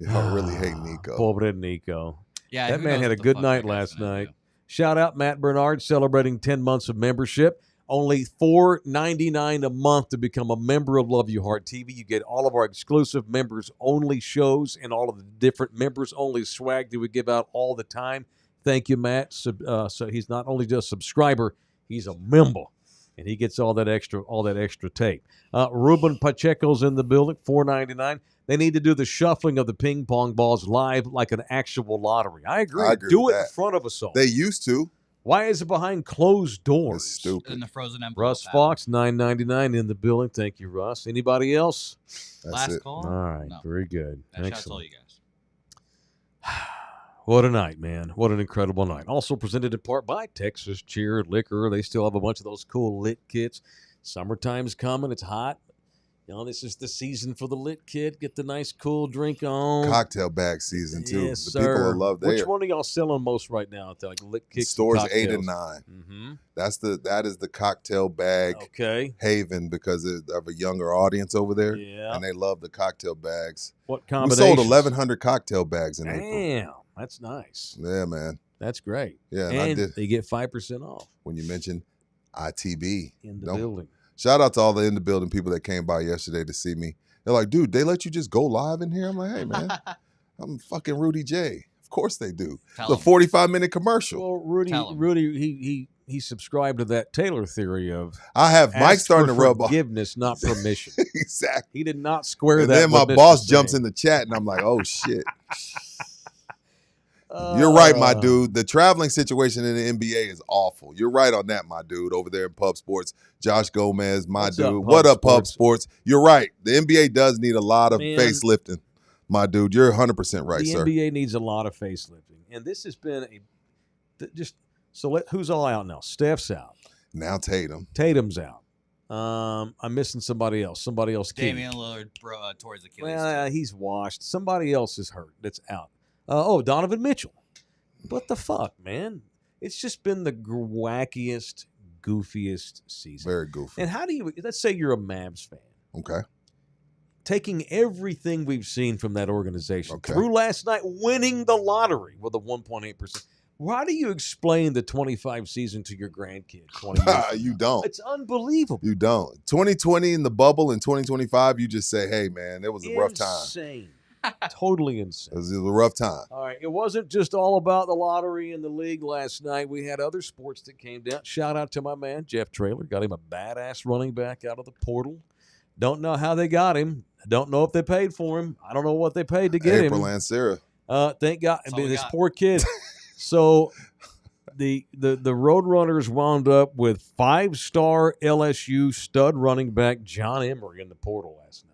I really hate Nico. Pobre Nico. Yeah, That who man knows had a what the good fuck night that guy's last gonna night. do. Shout out Matt Bernard celebrating 10 months of membership. Only $4.99 a month to become a member of Love You Heart TV. You get all of our exclusive members-only shows and all of the different members-only swag that we give out all the time. Thank you, Matt. So he's not only just a subscriber, he's a member, and he gets all that extra tape. Ruben Pacheco's in the building, $4.99. They need to do the shuffling of the ping pong balls live like an actual lottery. I agree. I agree Do with it in that. front of us all. They used to. Why is it behind closed doors? That's stupid. In the frozen envelope. Russ Adam. Fox, $9.99 in the building. Thank you, Russ. Anybody else? That's Last it. call. All right, No. very good. Shout out to all Excellent. you guys. What a night, man. What an incredible night. Also presented in part by Texas Cheer Liquor. They still have a bunch of those cool lit kits. Summertime's coming. It's hot. You know, this is the season for the lit kit. Get the nice cool drink on. Cocktail bag season, too. Yes, the sir. people will love Which that. one are y'all selling most right now? Like lit kits. Stores 8 and 9. Mm-hmm. That is the cocktail bag Okay. haven because of a younger audience over there. Yeah. And they love the cocktail bags. What We combination? sold 1,100 cocktail bags in April. Damn. That's nice. Yeah, man. That's great. Yeah, and I And did. they get 5% off When you mentioned ITB, in the don't building. Shout out to all the in the building people that came by yesterday to see me. They're like, dude, they let you just go live in here? I'm like, hey, man, I'm fucking Rudy J. Of course they do. It's a 45-minute commercial. Well, Rudy, he subscribed to that Taylor theory of I have Mike starting to rub off. Forgiveness, not permission. Exactly. He did not square and that. And then my boss jumps in the chat, and I'm like, oh, shit. You're right, my dude. The traveling situation in the NBA is awful. You're right on that, my dude, over there in Pub Sports. Josh Gomez, my dude. What up, Pub Sports? You're right. The NBA does need a lot of facelifting, my dude. You're 100% right, sir. The NBA needs a lot of facelifting. And this has been who's all out now? Steph's out. Now Tatum. Tatum's out. I'm missing somebody else. Somebody else. Damian Lillard towards Achilles. Well, he's washed. Somebody else is hurt. That's out. Donovan Mitchell. What the fuck, man? It's just been the wackiest, goofiest season. Very goofy. And how do you, let's say you're a Mavs fan. Okay. Taking everything we've seen from that organization through last night, winning the lottery with a 1.8%. How do you explain the 25 season to your grandkids? 20 years You don't. It's unbelievable. You don't. 2020 in the bubble and 2025, you just say, hey, man, it was a rough time. Insane. Totally insane. It was a rough time. All right. It wasn't just all about the lottery and the league last night. We had other sports that came down. Shout out to my man, Jeff Traylor. Got him a badass running back out of the portal. Don't know how they got him. I don't know if they paid for him. I don't know what they paid to get April him. and Sarah. Thank God. I mean, this poor kid. So the Roadrunners wound up with 5-star LSU stud running back John Emery in the portal last night.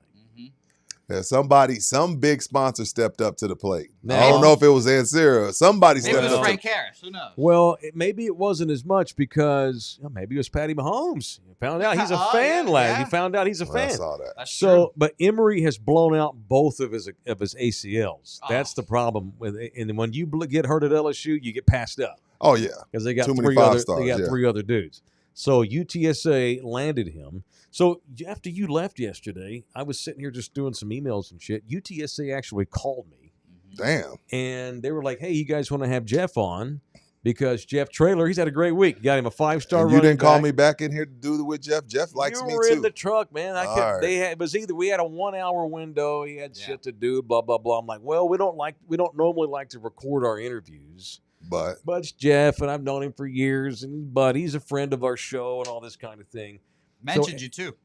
Yeah, some big sponsor stepped up to the plate. Now, I don't know if it was Ansira. Somebody stepped up. Maybe it was Frank Harris. Who knows? Well, maybe it wasn't as much because maybe it was Patty Mahomes. He found out he's a fan, lad. Yeah. He found out he's a fan. I saw that. That's true. So, but Emery has blown out both of his ACLs. That's the problem with it. And when you get hurt at LSU, you get passed up. Oh yeah, because they got too many 5 stars. They got 3 other dudes. So UTSA landed him. So after you left yesterday, I was sitting here just doing some emails and shit. UTSA actually called me. Damn. And they were like, hey, you guys want to have Jeff on? Because Jeff Traylor, he's had a great week. You got him a 5-star running back. You didn't call me back in here to do it with Jeff? Jeff likes me too. You were in the truck, man. It was either we had a 1-hour window, he had shit to do, blah, blah, blah. I'm like, well, we don't normally like to record our interviews. But it's Jeff, and I've known him for years, but he's a friend of our show and all this kind of thing. Mentioned you too.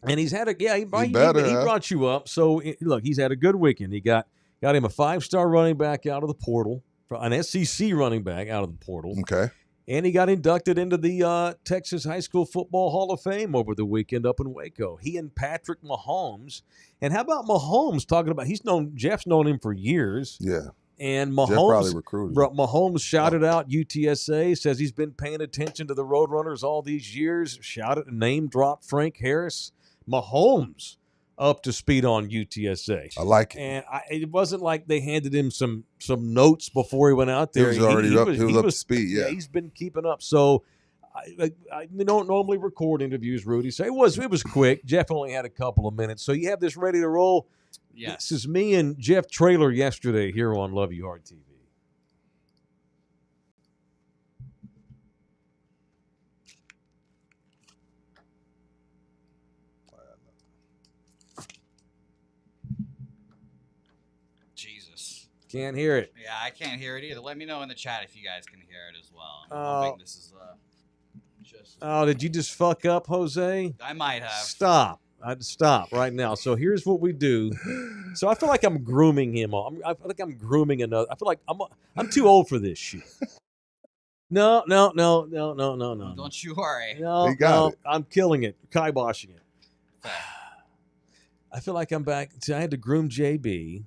And he's had he brought you up. So look, he's had a good weekend. He got him a 5-star running back out of the portal, an SEC running back out of the portal. Okay. And he got inducted into the Texas High School Football Hall of Fame over the weekend up in Waco. He and Patrick Mahomes. And how about Mahomes talking about Jeff's known him for years. Yeah. And Mahomes, Jeff probably recruited him. Mahomes shouted out UTSA, says he's been paying attention to the Roadrunners all these years, name dropped Frank Harris. Mahomes up to speed on UTSA. I like it. And it wasn't like they handed him some notes before he went out there. He was already up to speed, yeah. He's been keeping up. So we don't normally record interviews, Rudy. So it was quick. Jeff only had a couple of minutes. So you have this ready to roll. Yes. This is me and Jeff Traylor yesterday here on Love You Hard TV. Jesus. Can't hear it. Yeah, I can't hear it either. Let me know in the chat if you guys can hear it as well. I'm hoping this is just. Oh, did you just fuck up, Jose? I might have. Stop. I'd stop right now. So here's what we do. So I feel like I'm grooming him. I feel like I'm grooming another. I feel like I'm too old for this shit. No. Don't you worry. No, I'm killing it, kiboshing it. I feel like I'm back. See, I had to groom JB.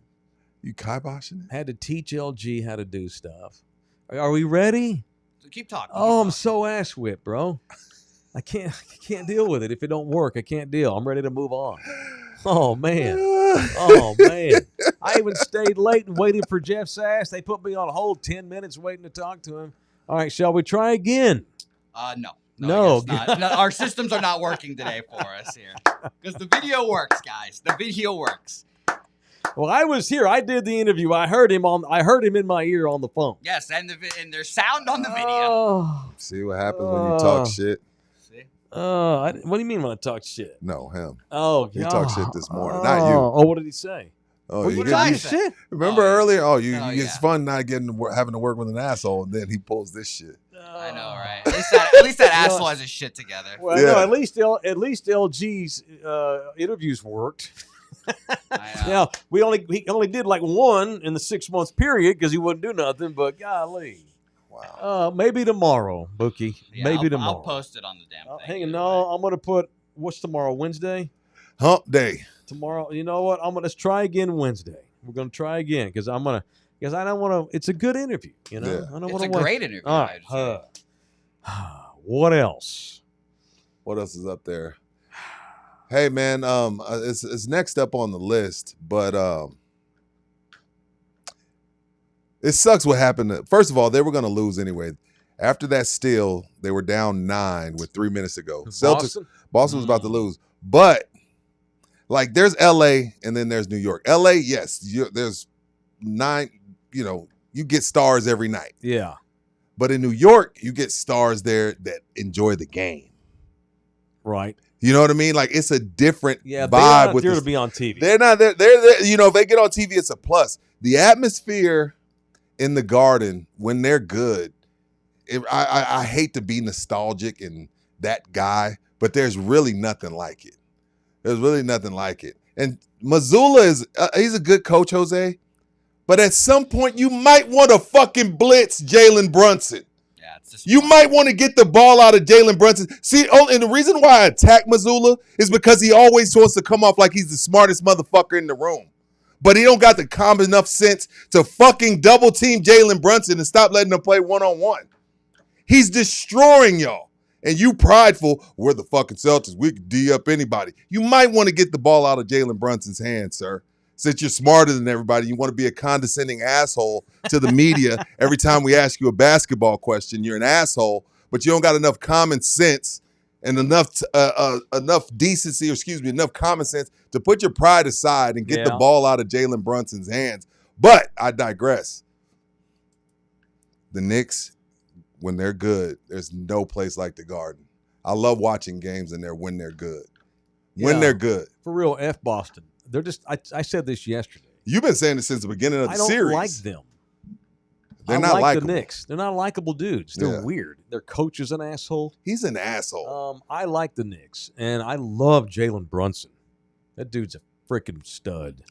You kiboshing it? Had to teach LG how to do stuff. Are we ready? So keep talking. I'm so ass whipped, bro. I can't deal with it. If it don't work, I can't deal. I'm ready to move on. Oh, man. I even stayed late and waited for Jeff's ass. They put me on hold 10 minutes waiting to talk to him. All right, shall we try again? No. Our systems are not working today for us here. Because the video works, guys. The video works. Well, I was here. I did the interview. I heard him in my ear on the phone. Yes, and there's sound on the video. Oh. See what happens when you talk shit. What do you mean when I talk shit? No, him. Oh, He God. talked shit this morning, not you. Oh, what did he say? Oh, What you did I get, say? remember Oh, yeah. earlier? Oh, yeah. it's fun not having to work with an asshole, and then he pulls this shit. I know, right? At least that asshole has his shit together. Well, Yeah. no, at least LG's interviews worked. I know. Now he only did like one in the 6 month period because he wouldn't do nothing. But golly, Wow. maybe tomorrow, Bookie. Yeah, maybe tomorrow. I'll post it on the damn thing. Hang on, either no, way. I'm gonna put what's tomorrow? Wednesday. Hump day. Tomorrow, you know what? Let's try again Wednesday. We're gonna try again because I don't want to. It's a good interview, you know. Yeah. I don't It's want a to great interview. All right. What else? What else is up there? Hey man, it's next up on the list, but it sucks what happened. First of all, they were going to lose anyway. After that steal, they were down 9 with 3 minutes to go. Boston was about to lose, but like there's LA and then there's New York. LA, yes, there's 9. You get stars every night. Yeah. But in New York, you get stars there that enjoy the game. Right. You know what I mean? Like it's a different vibe. They're not with there to be on TV. They're not there. They're if they get on TV, it's a plus. The atmosphere in the Garden when they're good. I hate to be nostalgic and that guy, but there's really nothing like it. There's really nothing like it. And Mazzulla he's a good coach, Jose. But at some point, you might want to fucking blitz Jalen Brunson. Yeah, it's just You might want to get the ball out of Jalen Brunson. See, and the reason why I attack Mazzulla is because he always wants to come off like he's the smartest motherfucker in the room. But he don't got the common enough sense to fucking double team Jalen Brunson and stop letting him play one-on-one. He's destroying y'all. And you prideful, we're the fucking Celtics. We can D up anybody. You might want to get the ball out of Jalen Brunson's hands, sir. Since you're smarter than everybody, you want to be a condescending asshole to the media. Every time we ask you a basketball question, you're an asshole, but you don't got enough common sense and enough decency, enough common sense to put your pride aside and get the ball out of Jalen Brunson's hands. But I digress. The Knicks, when they're good, there's no place like the Garden. I love watching games in there when they're good. When they're good. For real, F Boston. They're just. I said this yesterday. You've been saying it since the beginning of the series. I don't like them. They're not likable. The Knicks. They're not likable dudes. They're weird. Their coach is an asshole. He's an asshole. I like the Knicks, and I love Jalen Brunson. That dude's a freaking stud.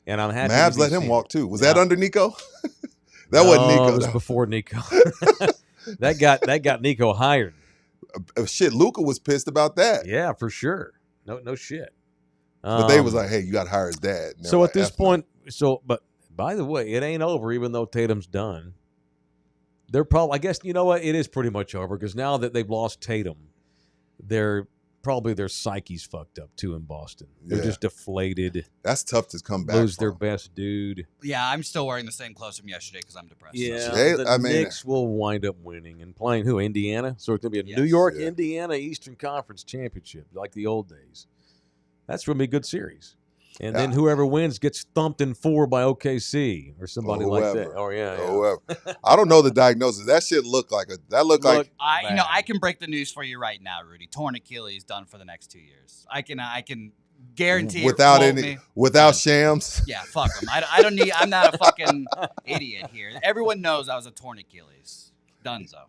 And I'm happy. Mavs let him walk too. Was that under Nico? That wasn't Nico. It was before Nico. that got Nico hired. Shit, Luka was pissed about that. Yeah, for sure. No shit. But they was like, hey, you got to hire his dad. So like, at this point, but by the way, it ain't over, even though Tatum's done. They're probably, I guess, you know what? It is pretty much over because now that they've lost Tatum, their psyche's fucked up too in Boston. They're just deflated. That's tough to come back Lose from. their best dude. Yeah, I'm still wearing the same clothes from yesterday because I'm depressed. Yeah, so. the Knicks will wind up winning and playing who? Indiana? So it's going to be a New York, Indiana Eastern Conference Championship like the old days. That's going to be a good series. And then whoever wins gets thumped in 4 by OKC or somebody like that. Oh, yeah. Whoever. I don't know the diagnosis. That shit looked like I can break the news for you right now, Rudy. Torn Achilles, done for the next 2 years. I can guarantee without shams. Yeah, fuck them. I don't need. I'm not a fucking idiot here. Everyone knows I was a torn Achilles. Donezo.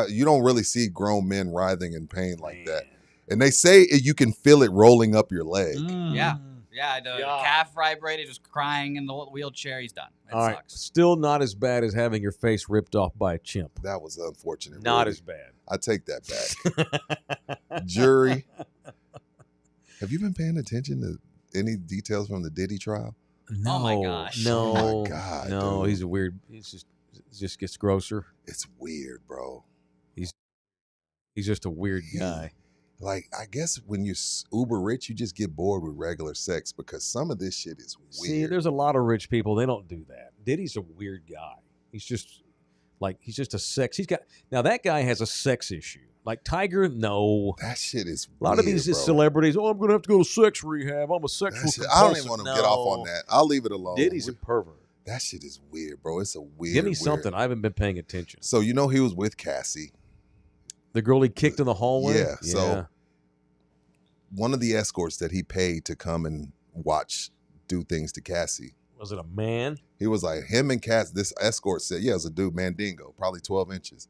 You don't really see grown men writhing in pain like that. And they say you can feel it rolling up your leg. Yeah. The calf vibrated, just crying in the wheelchair. He's done. It All sucks. right. Still not as bad as having your face ripped off by a chimp. That was unfortunate. Not Rudy. as bad. I take that back. Jury. Have you been paying attention to any details from the Diddy trial? No. Oh my gosh. No. Oh my God. No, dude. he's a weird. It just gets grosser. It's weird, bro. He's just a weird guy. Like, I guess when you're uber rich, you just get bored with regular sex because some of this shit is weird. See, there's a lot of rich people. They don't do that. Diddy's a weird guy. He's just a sex. Now that guy has a sex issue. Like Tiger, no. That shit is a lot of these celebrities. Oh, I'm going to have to go to sex rehab. I'm a sexual compulsive. I don't even want to get off on that. I'll leave it alone. Diddy's a pervert. That shit is weird, bro. It's a weird. Give me something. I haven't been paying attention. So he was with Cassie. The girl he kicked in the hallway? Yeah. So one of the escorts that he paid to come and watch do things to Cassie. Was it a man? He was like, him and Cassie, this escort said, yeah, it was a dude, Mandingo, probably 12 inches.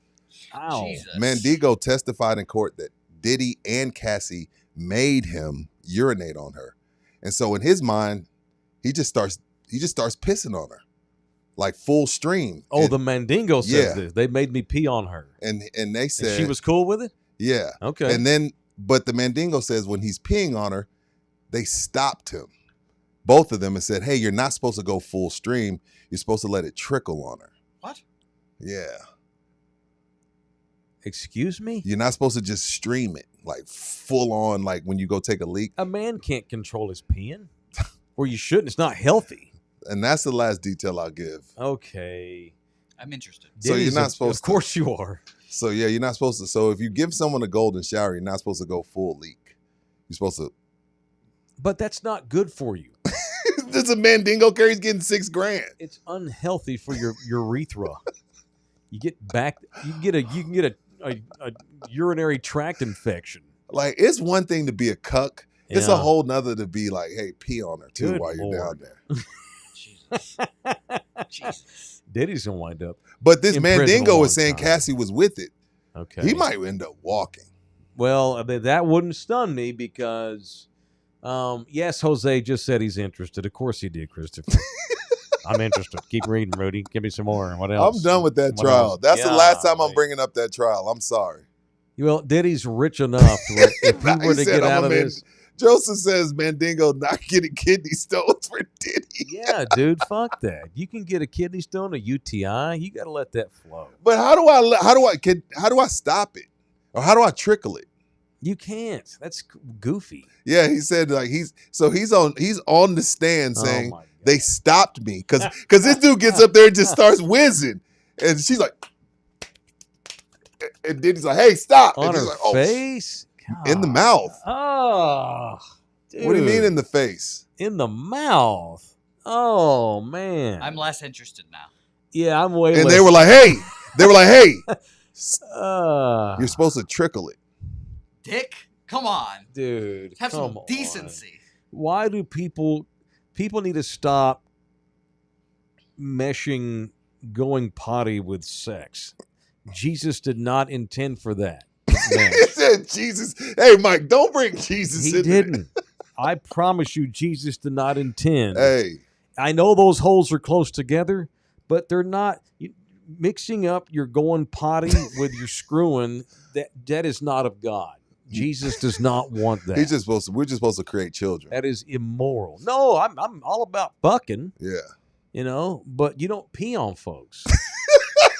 Ow. Jesus. Mandingo testified in court that Diddy and Cassie made him urinate on her. And so in his mind, he just starts pissing on her. Like full stream. Oh, and, the Mandingo says this. They made me pee on her. And they said And she was cool with it? Yeah. Okay. And then, but the Mandingo says when he's peeing on her, they stopped him. Both of them and said, hey, you're not supposed to go full stream. You're supposed to let it trickle on her. What? Yeah. Excuse me? You're not supposed to just stream it, like full on, like when you go take a leak. A man can't control his peeing. Or you shouldn't. It's not healthy. And that's the last detail I'll give. Okay. I'm interested. So you're not supposed to. Of course you are. So yeah, you're not supposed to. So if you give someone a golden shower, you're not supposed to go full leak. You're supposed to. But that's not good for you. There's a Mandingo carries getting $6,000. It's unhealthy for your urethra. You get back. You can get a urinary tract infection. Like, it's one thing to be a cuck. It's a Yeah. whole nother to be like, hey, pee on her too Good while you're Lord. down there. Jesus. Jesus. Diddy's gonna wind up. But this In prison a Mandingo long was saying time. Cassie was with it. Okay. He might end up walking. Well, that wouldn't stun me because, yes, Jose just said he's interested. Of course he did, Christopher. I'm interested. Keep reading, Rudy. Give me some more. What else? I'm done with that What trial. else? That's the last time I'm Golly. bringing up that trial. I'm sorry. Well, Diddy's rich enough to where if he He were to said, get "I'm out a of man." this. Joseph says Mandingo not getting kidney stones for Diddy. Yeah, dude, fuck that. You can get a kidney stone, a UTI. You got to let that flow. But how do I stop it? Or how do I trickle it? You can't. That's goofy. Yeah, he said like he's on the stand saying Oh my God. they stopped me because this dude gets up there and just starts whizzing, and she's like, and Diddy's like, hey, stop! On and her he's like, oh, face? in the God. mouth. Oh, dude. What do you mean in the face? In the mouth? Oh, man. I'm less interested now. Yeah, I'm way And less. they were like, hey, you're supposed to trickle it. Dick, come on. Dude, Have some come on. decency. Why do people need to stop meshing going potty with sex? Jesus did not intend for that. Man, He said Jesus. Hey, Mike, don't bring Jesus he in didn't. I promise you, Jesus did not intend. there. Hey, I know those holes are close together, but they're not. Mixing up your going potty with your screwing, that is not of God. Jesus does not want that. we're just supposed to create children. That is immoral. No, I'm all about fucking, Yeah. but you don't pee on folks.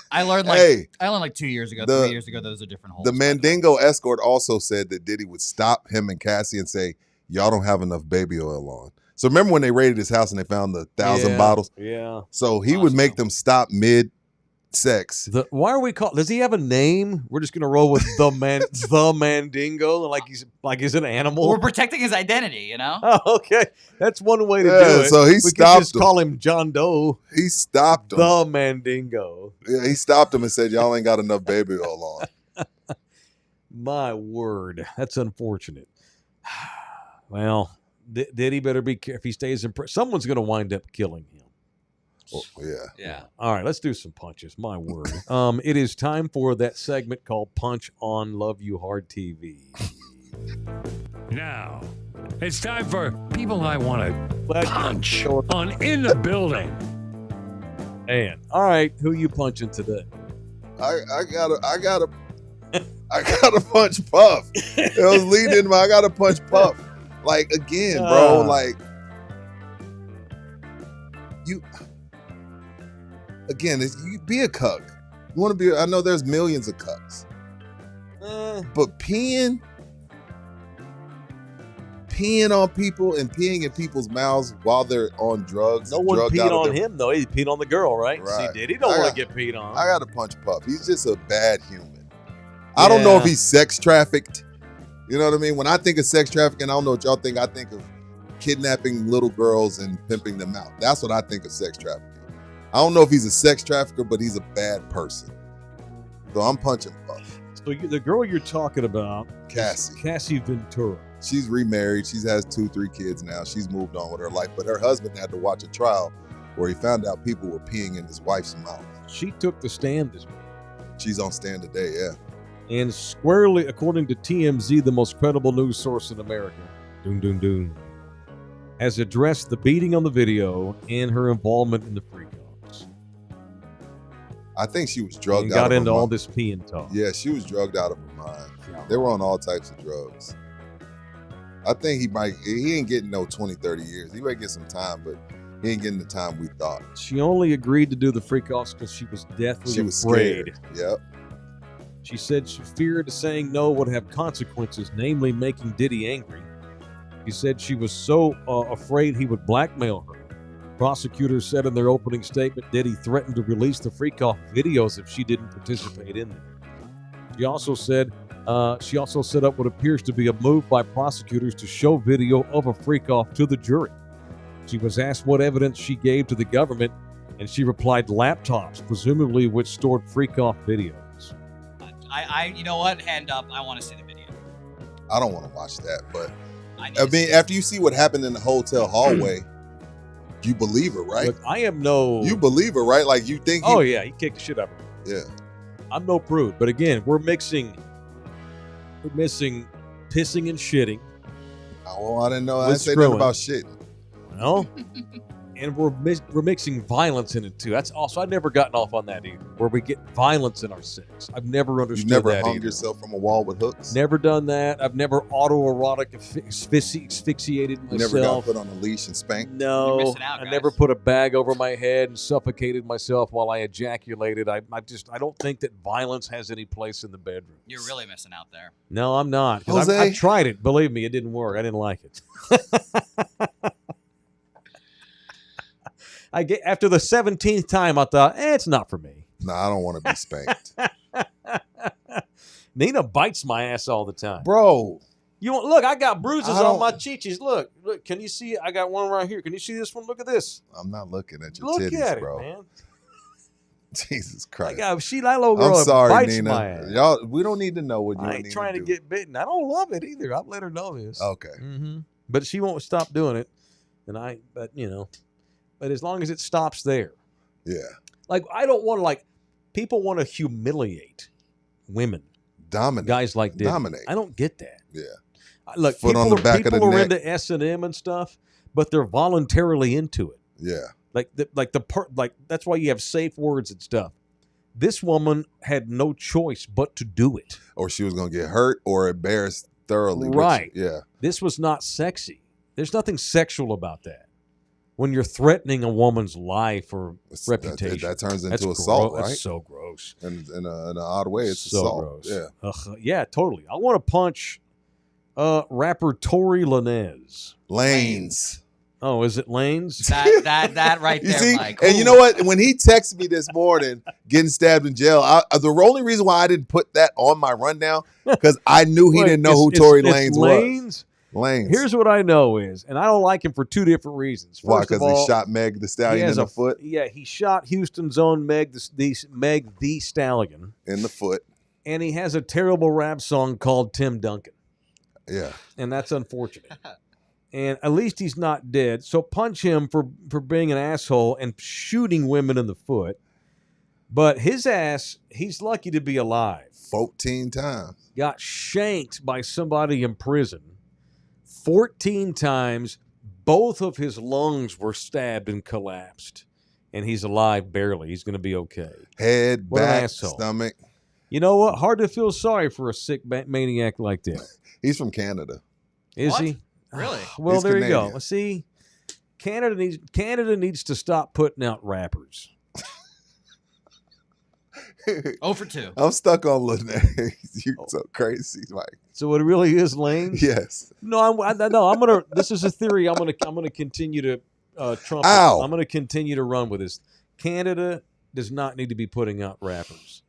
I learned Hey. like 2 years ago, 3 years ago, those are different holes. The Mandingo escort also said that Diddy would stop him and Cassie and say, y'all don't have enough baby oil on. So remember when they raided his house and they found the 1,000 bottles? Yeah. So he would make them stop mid-sex. Why are we called? Does he have a name? We're just gonna roll with the Mandingo, like he's an animal. We're protecting his identity, you know? Oh, okay, that's one way to Yeah, do it. so he we stopped could just him. call him John Doe, He stopped him. the Mandingo. Yeah, he stopped him and said, y'all ain't got enough baby oil on. My word, that's unfortunate. Well, Diddy better be careful. If he stays in prison, someone's going to wind up killing him. Oh, yeah. Yeah. All right, let's do some punches. My word. It is time for that segment called Punch on Love You Hard TV. Now, it's time for people I want to Glad punch on In the Building. Man. All right, who you punching today? I gotta punch Puff. It was leading into I gotta punch Puff. Like, again, bro, like, you be a cuck. You want to be, I know there's millions of cucks. But peeing on people and peeing in people's mouths while they're on drugs. No one drugged peed out of on their- him, though. He peed on the girl, right? Right. See, Diddy don't I want got- to get peed on. I gotta punch Puff. He's just a bad human. I don't know if he's sex trafficked. You know what I mean? When I think of sex trafficking, I don't know what y'all think. I think of kidnapping little girls and pimping them out. That's what I think of sex trafficking. I don't know if he's a sex trafficker, but he's a bad person. So I'm punching Puff. So the girl you're talking about, Cassie Ventura. She's remarried. She has 2-3 kids now. She's moved on with her life. But her husband had to watch a trial where he found out people were peeing in his wife's mouth. She took the stand this morning. She's on stand today, yeah. And squarely, according to TMZ, the most credible news source in America, has addressed the beating on the video and her involvement in the freak-offs. I think she was drugged and out of her mind. got into all this peeing talk. Yeah, she was drugged out of her mind. They were on all types of drugs. I think he ain't getting no 20, 30 years. He might get some time, but he ain't getting the time we thought. She only agreed to do the freak-offs because she was deathly afraid. Scared. Yep. She said she feared saying no would have consequences, namely making Diddy angry. She said she was so afraid he would blackmail her. Prosecutors said in their opening statement Diddy threatened to release the freak-off videos if she didn't participate in them. She also set up what appears to be a move by prosecutors to show video of a freak-off to the jury. She was asked what evidence she gave to the government, and she replied laptops, presumably which stored freak-off videos. You know what? Hand up. I want to see the video. I don't want to watch that, but I mean, after you see what happened in the hotel hallway, you believe her, right? Look, I am no... You believe her, right? Like you think... Oh, yeah. He kicked the shit out of her. Yeah. I'm no prude. But again, we're missing pissing and shitting. Oh, I didn't know. I didn't say nothing about shitting. Well, and we're mixing violence in it too. That's also, I've never gotten off on that either, where we get violence in our sex. I've never understood that. You never hung yourself from a wall with hooks? Never done that. I've never autoerotic asphyxiated myself. You never got put on a leash and spanked? No. I never put a bag over my head and suffocated myself while I ejaculated. I don't think that violence has any place in the bedroom. You're really missing out there. No, I'm not. Jose? I've tried it. Believe me, it didn't work. I didn't like it. After the 17th time, I thought, it's not for me. No, I don't want to be spanked. Nina bites my ass all the time. Bro. Look, I got bruises on my chichis. Look, can you see? I got one right here. Can you see this one? Look at this. I'm not looking at your Look titties, at bro. It, man. Jesus Christ. That little girl I'm sorry, bites Nina. my ass. Y'all, we don't need to know what you I ain't trying to get bitten. I don't love it either. I've let her know this. Okay. Mm-hmm. But she won't stop doing it. But as long as it stops there. Yeah. Like, I don't want to, people want to humiliate women. Dominate. Guys like Diddy. Dominate. I don't get that. Yeah. Look, Foot on the back of the people are neck. into S&M and stuff, but they're voluntarily into it. Yeah. That's why you have safe words and stuff. This woman had no choice but to do it. Or she was going to get hurt or embarrassed thoroughly. Right. Yeah. This was not sexy. There's nothing sexual about that. When you're threatening a woman's life or reputation. That turns into assault, right? That's so gross. In an odd way, it's so assault. Gross. Yeah. Yeah, totally. I want to punch rapper Tory Lanez. Lanes. Oh, is it Lanes? That right there, you see? Mike. And you know what? When he texted me this morning, getting stabbed in jail, the only reason why I didn't put that on my rundown, because I knew he didn't know who Tory Lanez was. Lanes. Here's what I know is, and I don't like him for two different reasons. First Why? Because of all, he shot Meg the Stallion in the foot? Yeah, he shot Houston's own Meg the Stallion. In the foot. And he has a terrible rap song called Tim Duncan. Yeah. And that's unfortunate. And at least he's not dead. So punch him for being an asshole and shooting women in the foot. But his ass, he's lucky to be alive. 14 times. Got shanked by somebody in prison. 14 times. Both of his lungs were stabbed and collapsed. And he's alive barely. He's going to be okay. Head, what back, stomach. You know what? Hard to feel sorry for a sick maniac like that. He's from Canada. Is he? Really? Well, He's there Canadian. you go. See, Canada needs to stop putting out rappers. 0 for 2. I'm stuck on Lene. You're so crazy, Mike. So it really is Lane? Yes. No, I'm gonna. This is a theory. I'm gonna continue to trump. Ow. I'm gonna continue to run with this. Canada does not need to be putting out rappers.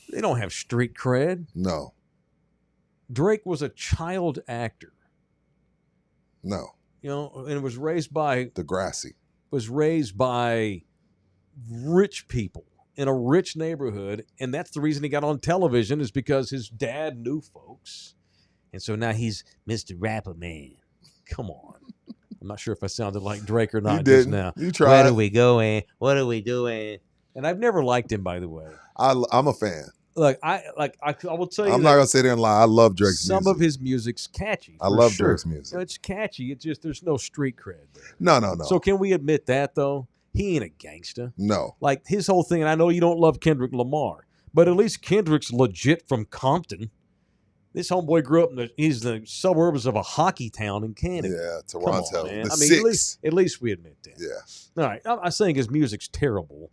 They don't have street cred. No. Drake was a child actor. No. And was raised by Degrassi. rich people. in a rich neighborhood, and that's the reason he got on television is because his dad knew folks. And so now he's Mr. Rapper Man. Come on. I'm not sure if I sounded like Drake or not You just didn't. now. You tried. Where are we going? What are we doing? And I've never liked him, by the way. I'm a fan. Look, I will tell you. I'm not gonna sit there and lie. I love Drake's some music. of his music's catchy. I love sure. Drake's music. It's catchy. It's just there's no street cred there. No. So can we admit that though? He ain't a gangster. No. Like his whole thing, and I know you don't love Kendrick Lamar, but at least Kendrick's legit from Compton. This homeboy grew up he's the suburbs of a hockey town in Canada. Yeah, Toronto. On, man. The I mean, six. at least we admit that. Yeah. All right. I'm not saying his music's terrible.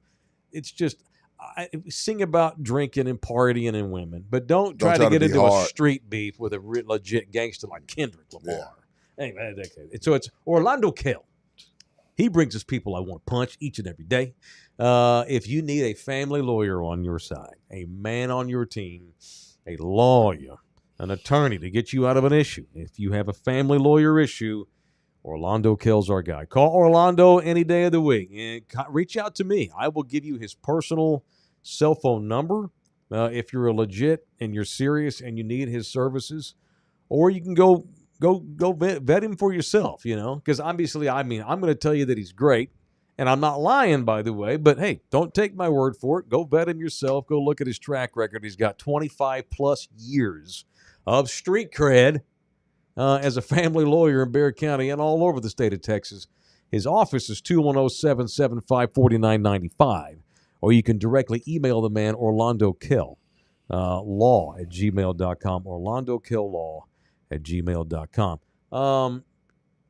It's just I sing about drinking and partying and women, but don't try to get into a street beef with a legit gangster like Kendrick Lamar. Yeah. Anyway, so it's Orlando Kell. He brings us people I want to punch each and every day. If you need a family lawyer on your side, a man on your team, a lawyer, an attorney to get you out of an issue, if you have a family lawyer issue, Orlando Kell's our guy. Call Orlando any day of the week and reach out to me. I will give you his personal cell phone number if you're a legit and you're serious and you need his services, or you can go vet him for yourself, because obviously, I'm going to tell you that he's great, and I'm not lying, by the way, but hey, don't take my word for it. Go vet him yourself. Go look at his track record. He's got 25-plus years of street cred as a family lawyer in Bexar County and all over the state of Texas. His office is 210-775-4995, or you can directly email the man, Orlando Kell, law@gmail.com, Orlando Kell law@gmail.com.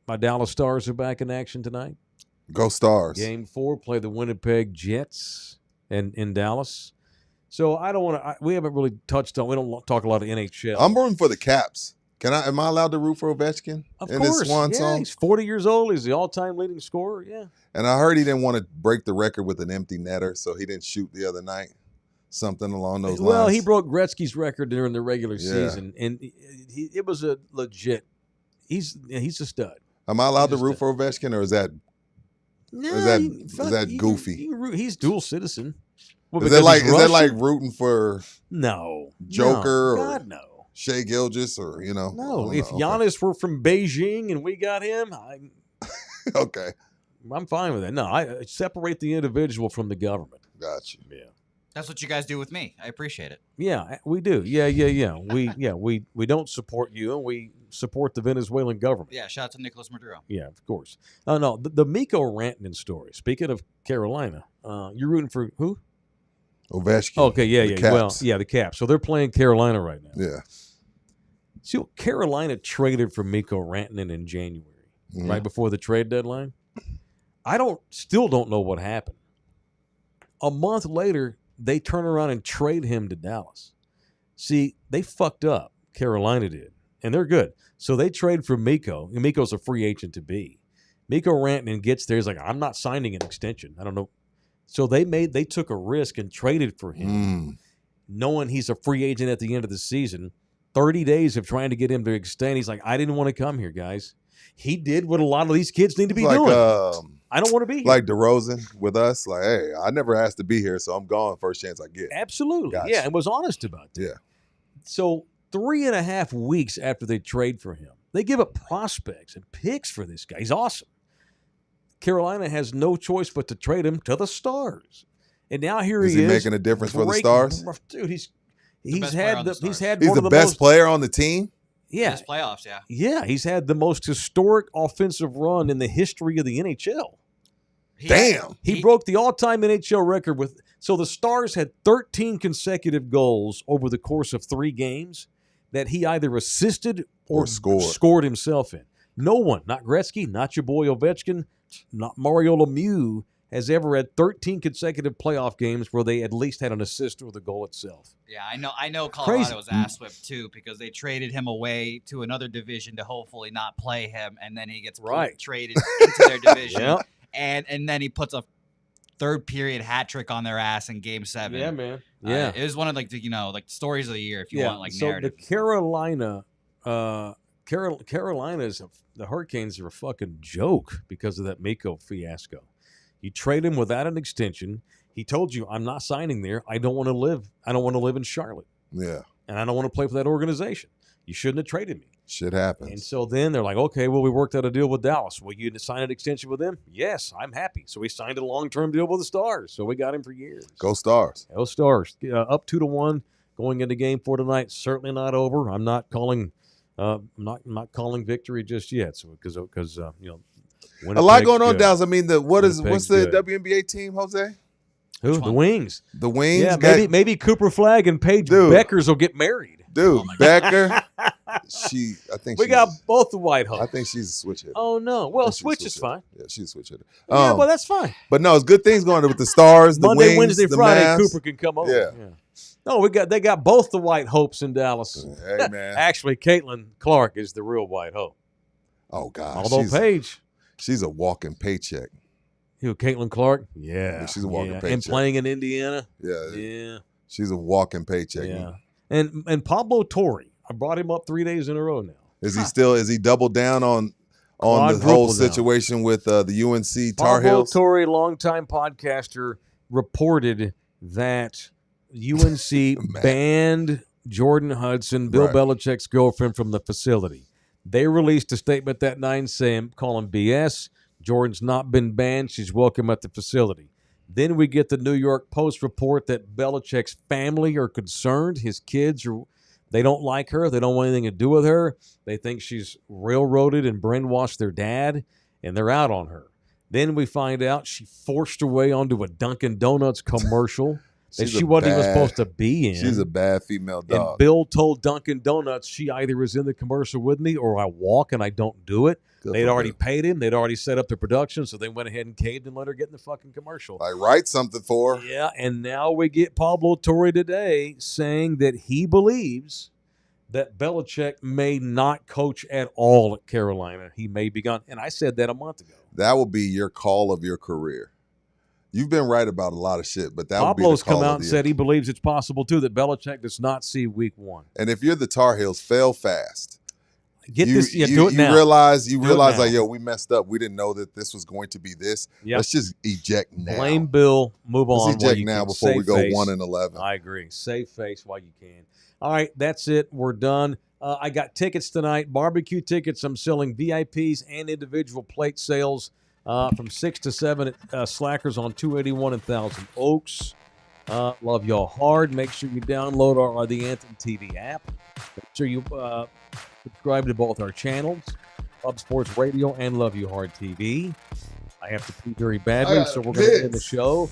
My Dallas Stars are back in action tonight. Go Stars. Game 4, play the Winnipeg Jets in Dallas. So I don't want to. We haven't really touched on. We don't talk a lot of NHL. I'm rooting for the Caps. Am I allowed to root for Ovechkin? Of in course. This swan song? He's 40 years old. He's the all-time leading scorer. Yeah. And I heard he didn't want to break the record with an empty netter, so he didn't shoot the other night. Something along those lines. Well, he broke Gretzky's record during the regular season, and it was a legit. He's a stud. Am I allowed to root for Ovechkin, or is that goofy? He's dual citizen. Well, is that like rooting for Joker God, or no. Shea Gilgeous or No, if Giannis were from Beijing and we got him, okay, I'm fine with that. No, I separate the individual from the government. Gotcha. Yeah. That's what you guys do with me. I appreciate it. Yeah, we do. Yeah. We don't support you, and we support the Venezuelan government. Yeah, shout out to Nicolas Maduro. Yeah, of course. No, the Mikko Rantanen story. Speaking of Carolina, you're rooting for who? Ovechkin. Okay, yeah. Caps. Well, the Caps. So they're playing Carolina right now. Yeah. See, Carolina traded for Mikko Rantanen in January, right before the trade deadline. I still don't know what happened. A month later, they turn around and trade him to Dallas. See, they fucked up. Carolina did, and they're good. So they trade for Mikko. And Mikko's a free agent to be. Mikko Rantanen gets there. He's like, I'm not signing an extension. I don't know. So they took a risk and traded for him, knowing he's a free agent at the end of the season. 30 days of trying to get him to extend. He's like, I didn't want to come here, guys. He did what a lot of these kids need to be doing. I don't want to be here. Like DeRozan with us. Like, hey, I never asked to be here, so I'm gone first chance I get. Absolutely. Gotcha. Yeah, and was honest about that. Yeah. So 3.5 weeks after they trade for him, they give up prospects and picks for this guy. He's awesome. Carolina has no choice but to trade him to the Stars. And now he is. Is he making a difference for the Stars? Dude, he's the best player on the team? Yeah. His playoffs, yeah. Yeah, he's had the most historic offensive run in the history of the NHL. He broke the all-time NHL record so the Stars had 13 consecutive goals over the course of 3 games that he either assisted or scored himself in. No one, not Gretzky, not your boy Ovechkin, not Mario Lemieux, has ever had 13 consecutive playoff games where they at least had an assist or the goal itself. Yeah, I know Colorado was ass whipped too because they traded him away to another division to hopefully not play him, and then he gets traded into their division. Yep. And then he puts a third period hat trick on their ass in Game 7. Yeah, man. Yeah, it was one of the stories of the year if you want narrative. So the Hurricanes are a fucking joke because of that Mikko fiasco. You trade him without an extension. He told you, I'm not signing there. I don't want to live in Charlotte. Yeah. And I don't want to play for that organization. You shouldn't have traded me. Shit happens. And so then they're like, okay, well, we worked out a deal with Dallas. Will you sign an extension with them? Yes, I'm happy. So we signed a long-term deal with the Stars. So we got him for years. Go Stars. Go Stars. Up 2-1 going into Game 4 tonight. Certainly not over. I'm not calling calling victory just yet. So because a lot going on, Dallas. I mean, what's the WNBA team, Jose? Who? The Wings. The Wings. Yeah, maybe Cooper Flagg and Paige Beckers will get married. Dude, Becker. We got both the White Hawks. I think she's a switch hitter. Oh no. Well, switch is fine. Yeah, she's a switch hitter. Yeah, well, that's fine. But no, it's good things going on with the Stars, the Monday, Wings, Wednesday, the Friday, Mavs. Cooper can come over. Yeah. No, they got both the White Hopes in Dallas. Hey man. Actually, Caitlin Clark is the real White Hope. Oh God. Although she's a walking paycheck. Who, Caitlin Clark? Yeah. She's a walking paycheck. And playing in Indiana? Yeah. She's a walking paycheck. Yeah. And Pablo Torre, I brought him up 3 days in a row now. Is he doubled down on the whole situation with the UNC Tar Heels? Pablo Torre, longtime podcaster, reported that UNC banned Jordan Hudson, Bill Belichick's girlfriend, from the facility. They released a statement that night saying, calling BS. Jordan's not been banned. She's welcome at the facility. Then we get the New York Post report that Belichick's family are concerned. His kids they don't like her. They don't want anything to do with her. They think she's railroaded and brainwashed their dad, and they're out on her. Then we find out she forced her way onto a Dunkin' Donuts commercial that she wasn't even supposed to be in. She's a bad female dog. And Bill told Dunkin' Donuts she either was in the commercial with me or I walk and I don't do it. They'd already paid him. They'd already set up the production, so they went ahead and caved and let her get in the fucking commercial. Like, write something for her. Yeah, and now we get Pablo Torre today saying that he believes that Belichick may not coach at all at Carolina. He may be gone. And I said that a month ago. That will be your call of your career. You've been right about a lot of shit, but that would be the call Pablo's come out and said he believes it's possible, too, that Belichick does not see week 1. And if you're the Tar Heels, fail fast. Do it now. You realize like, yo, we messed up. We didn't know that this was going to be this. Yep. Let's just eject now. Blame Bill. Move on. Let's eject now before we go 1-11. I agree. Save face while you can. All right, that's it. We're done. I got tickets tonight, barbecue tickets. I'm selling VIPs and individual plate sales from 6 to 7 at Slackers on 281 and Thousand Oaks. Love y'all hard. Make sure you download the Anthem TV app. Make sure you subscribe to both our channels, Club Sports Radio and Love You Hard TV. I have to pee very badly, so we're going to end the show.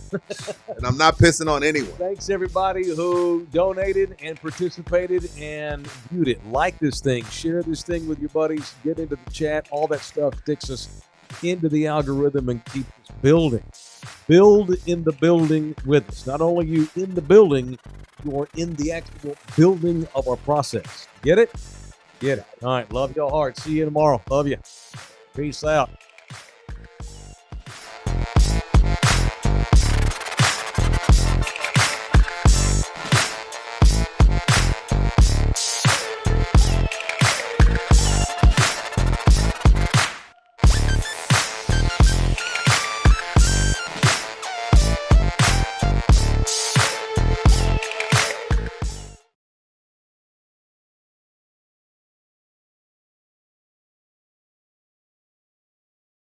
And I'm not pissing on anyone. Thanks, everybody who donated and participated and viewed it. Like this thing. Share this thing with your buddies. Get into the chat. All that stuff sticks us into the algorithm and keeps us building. Build in the building with us. Not only you in the building, you are in the actual building of our process. Get it? Get it. All right. Love y'all hard. See you tomorrow. Love you. Peace out.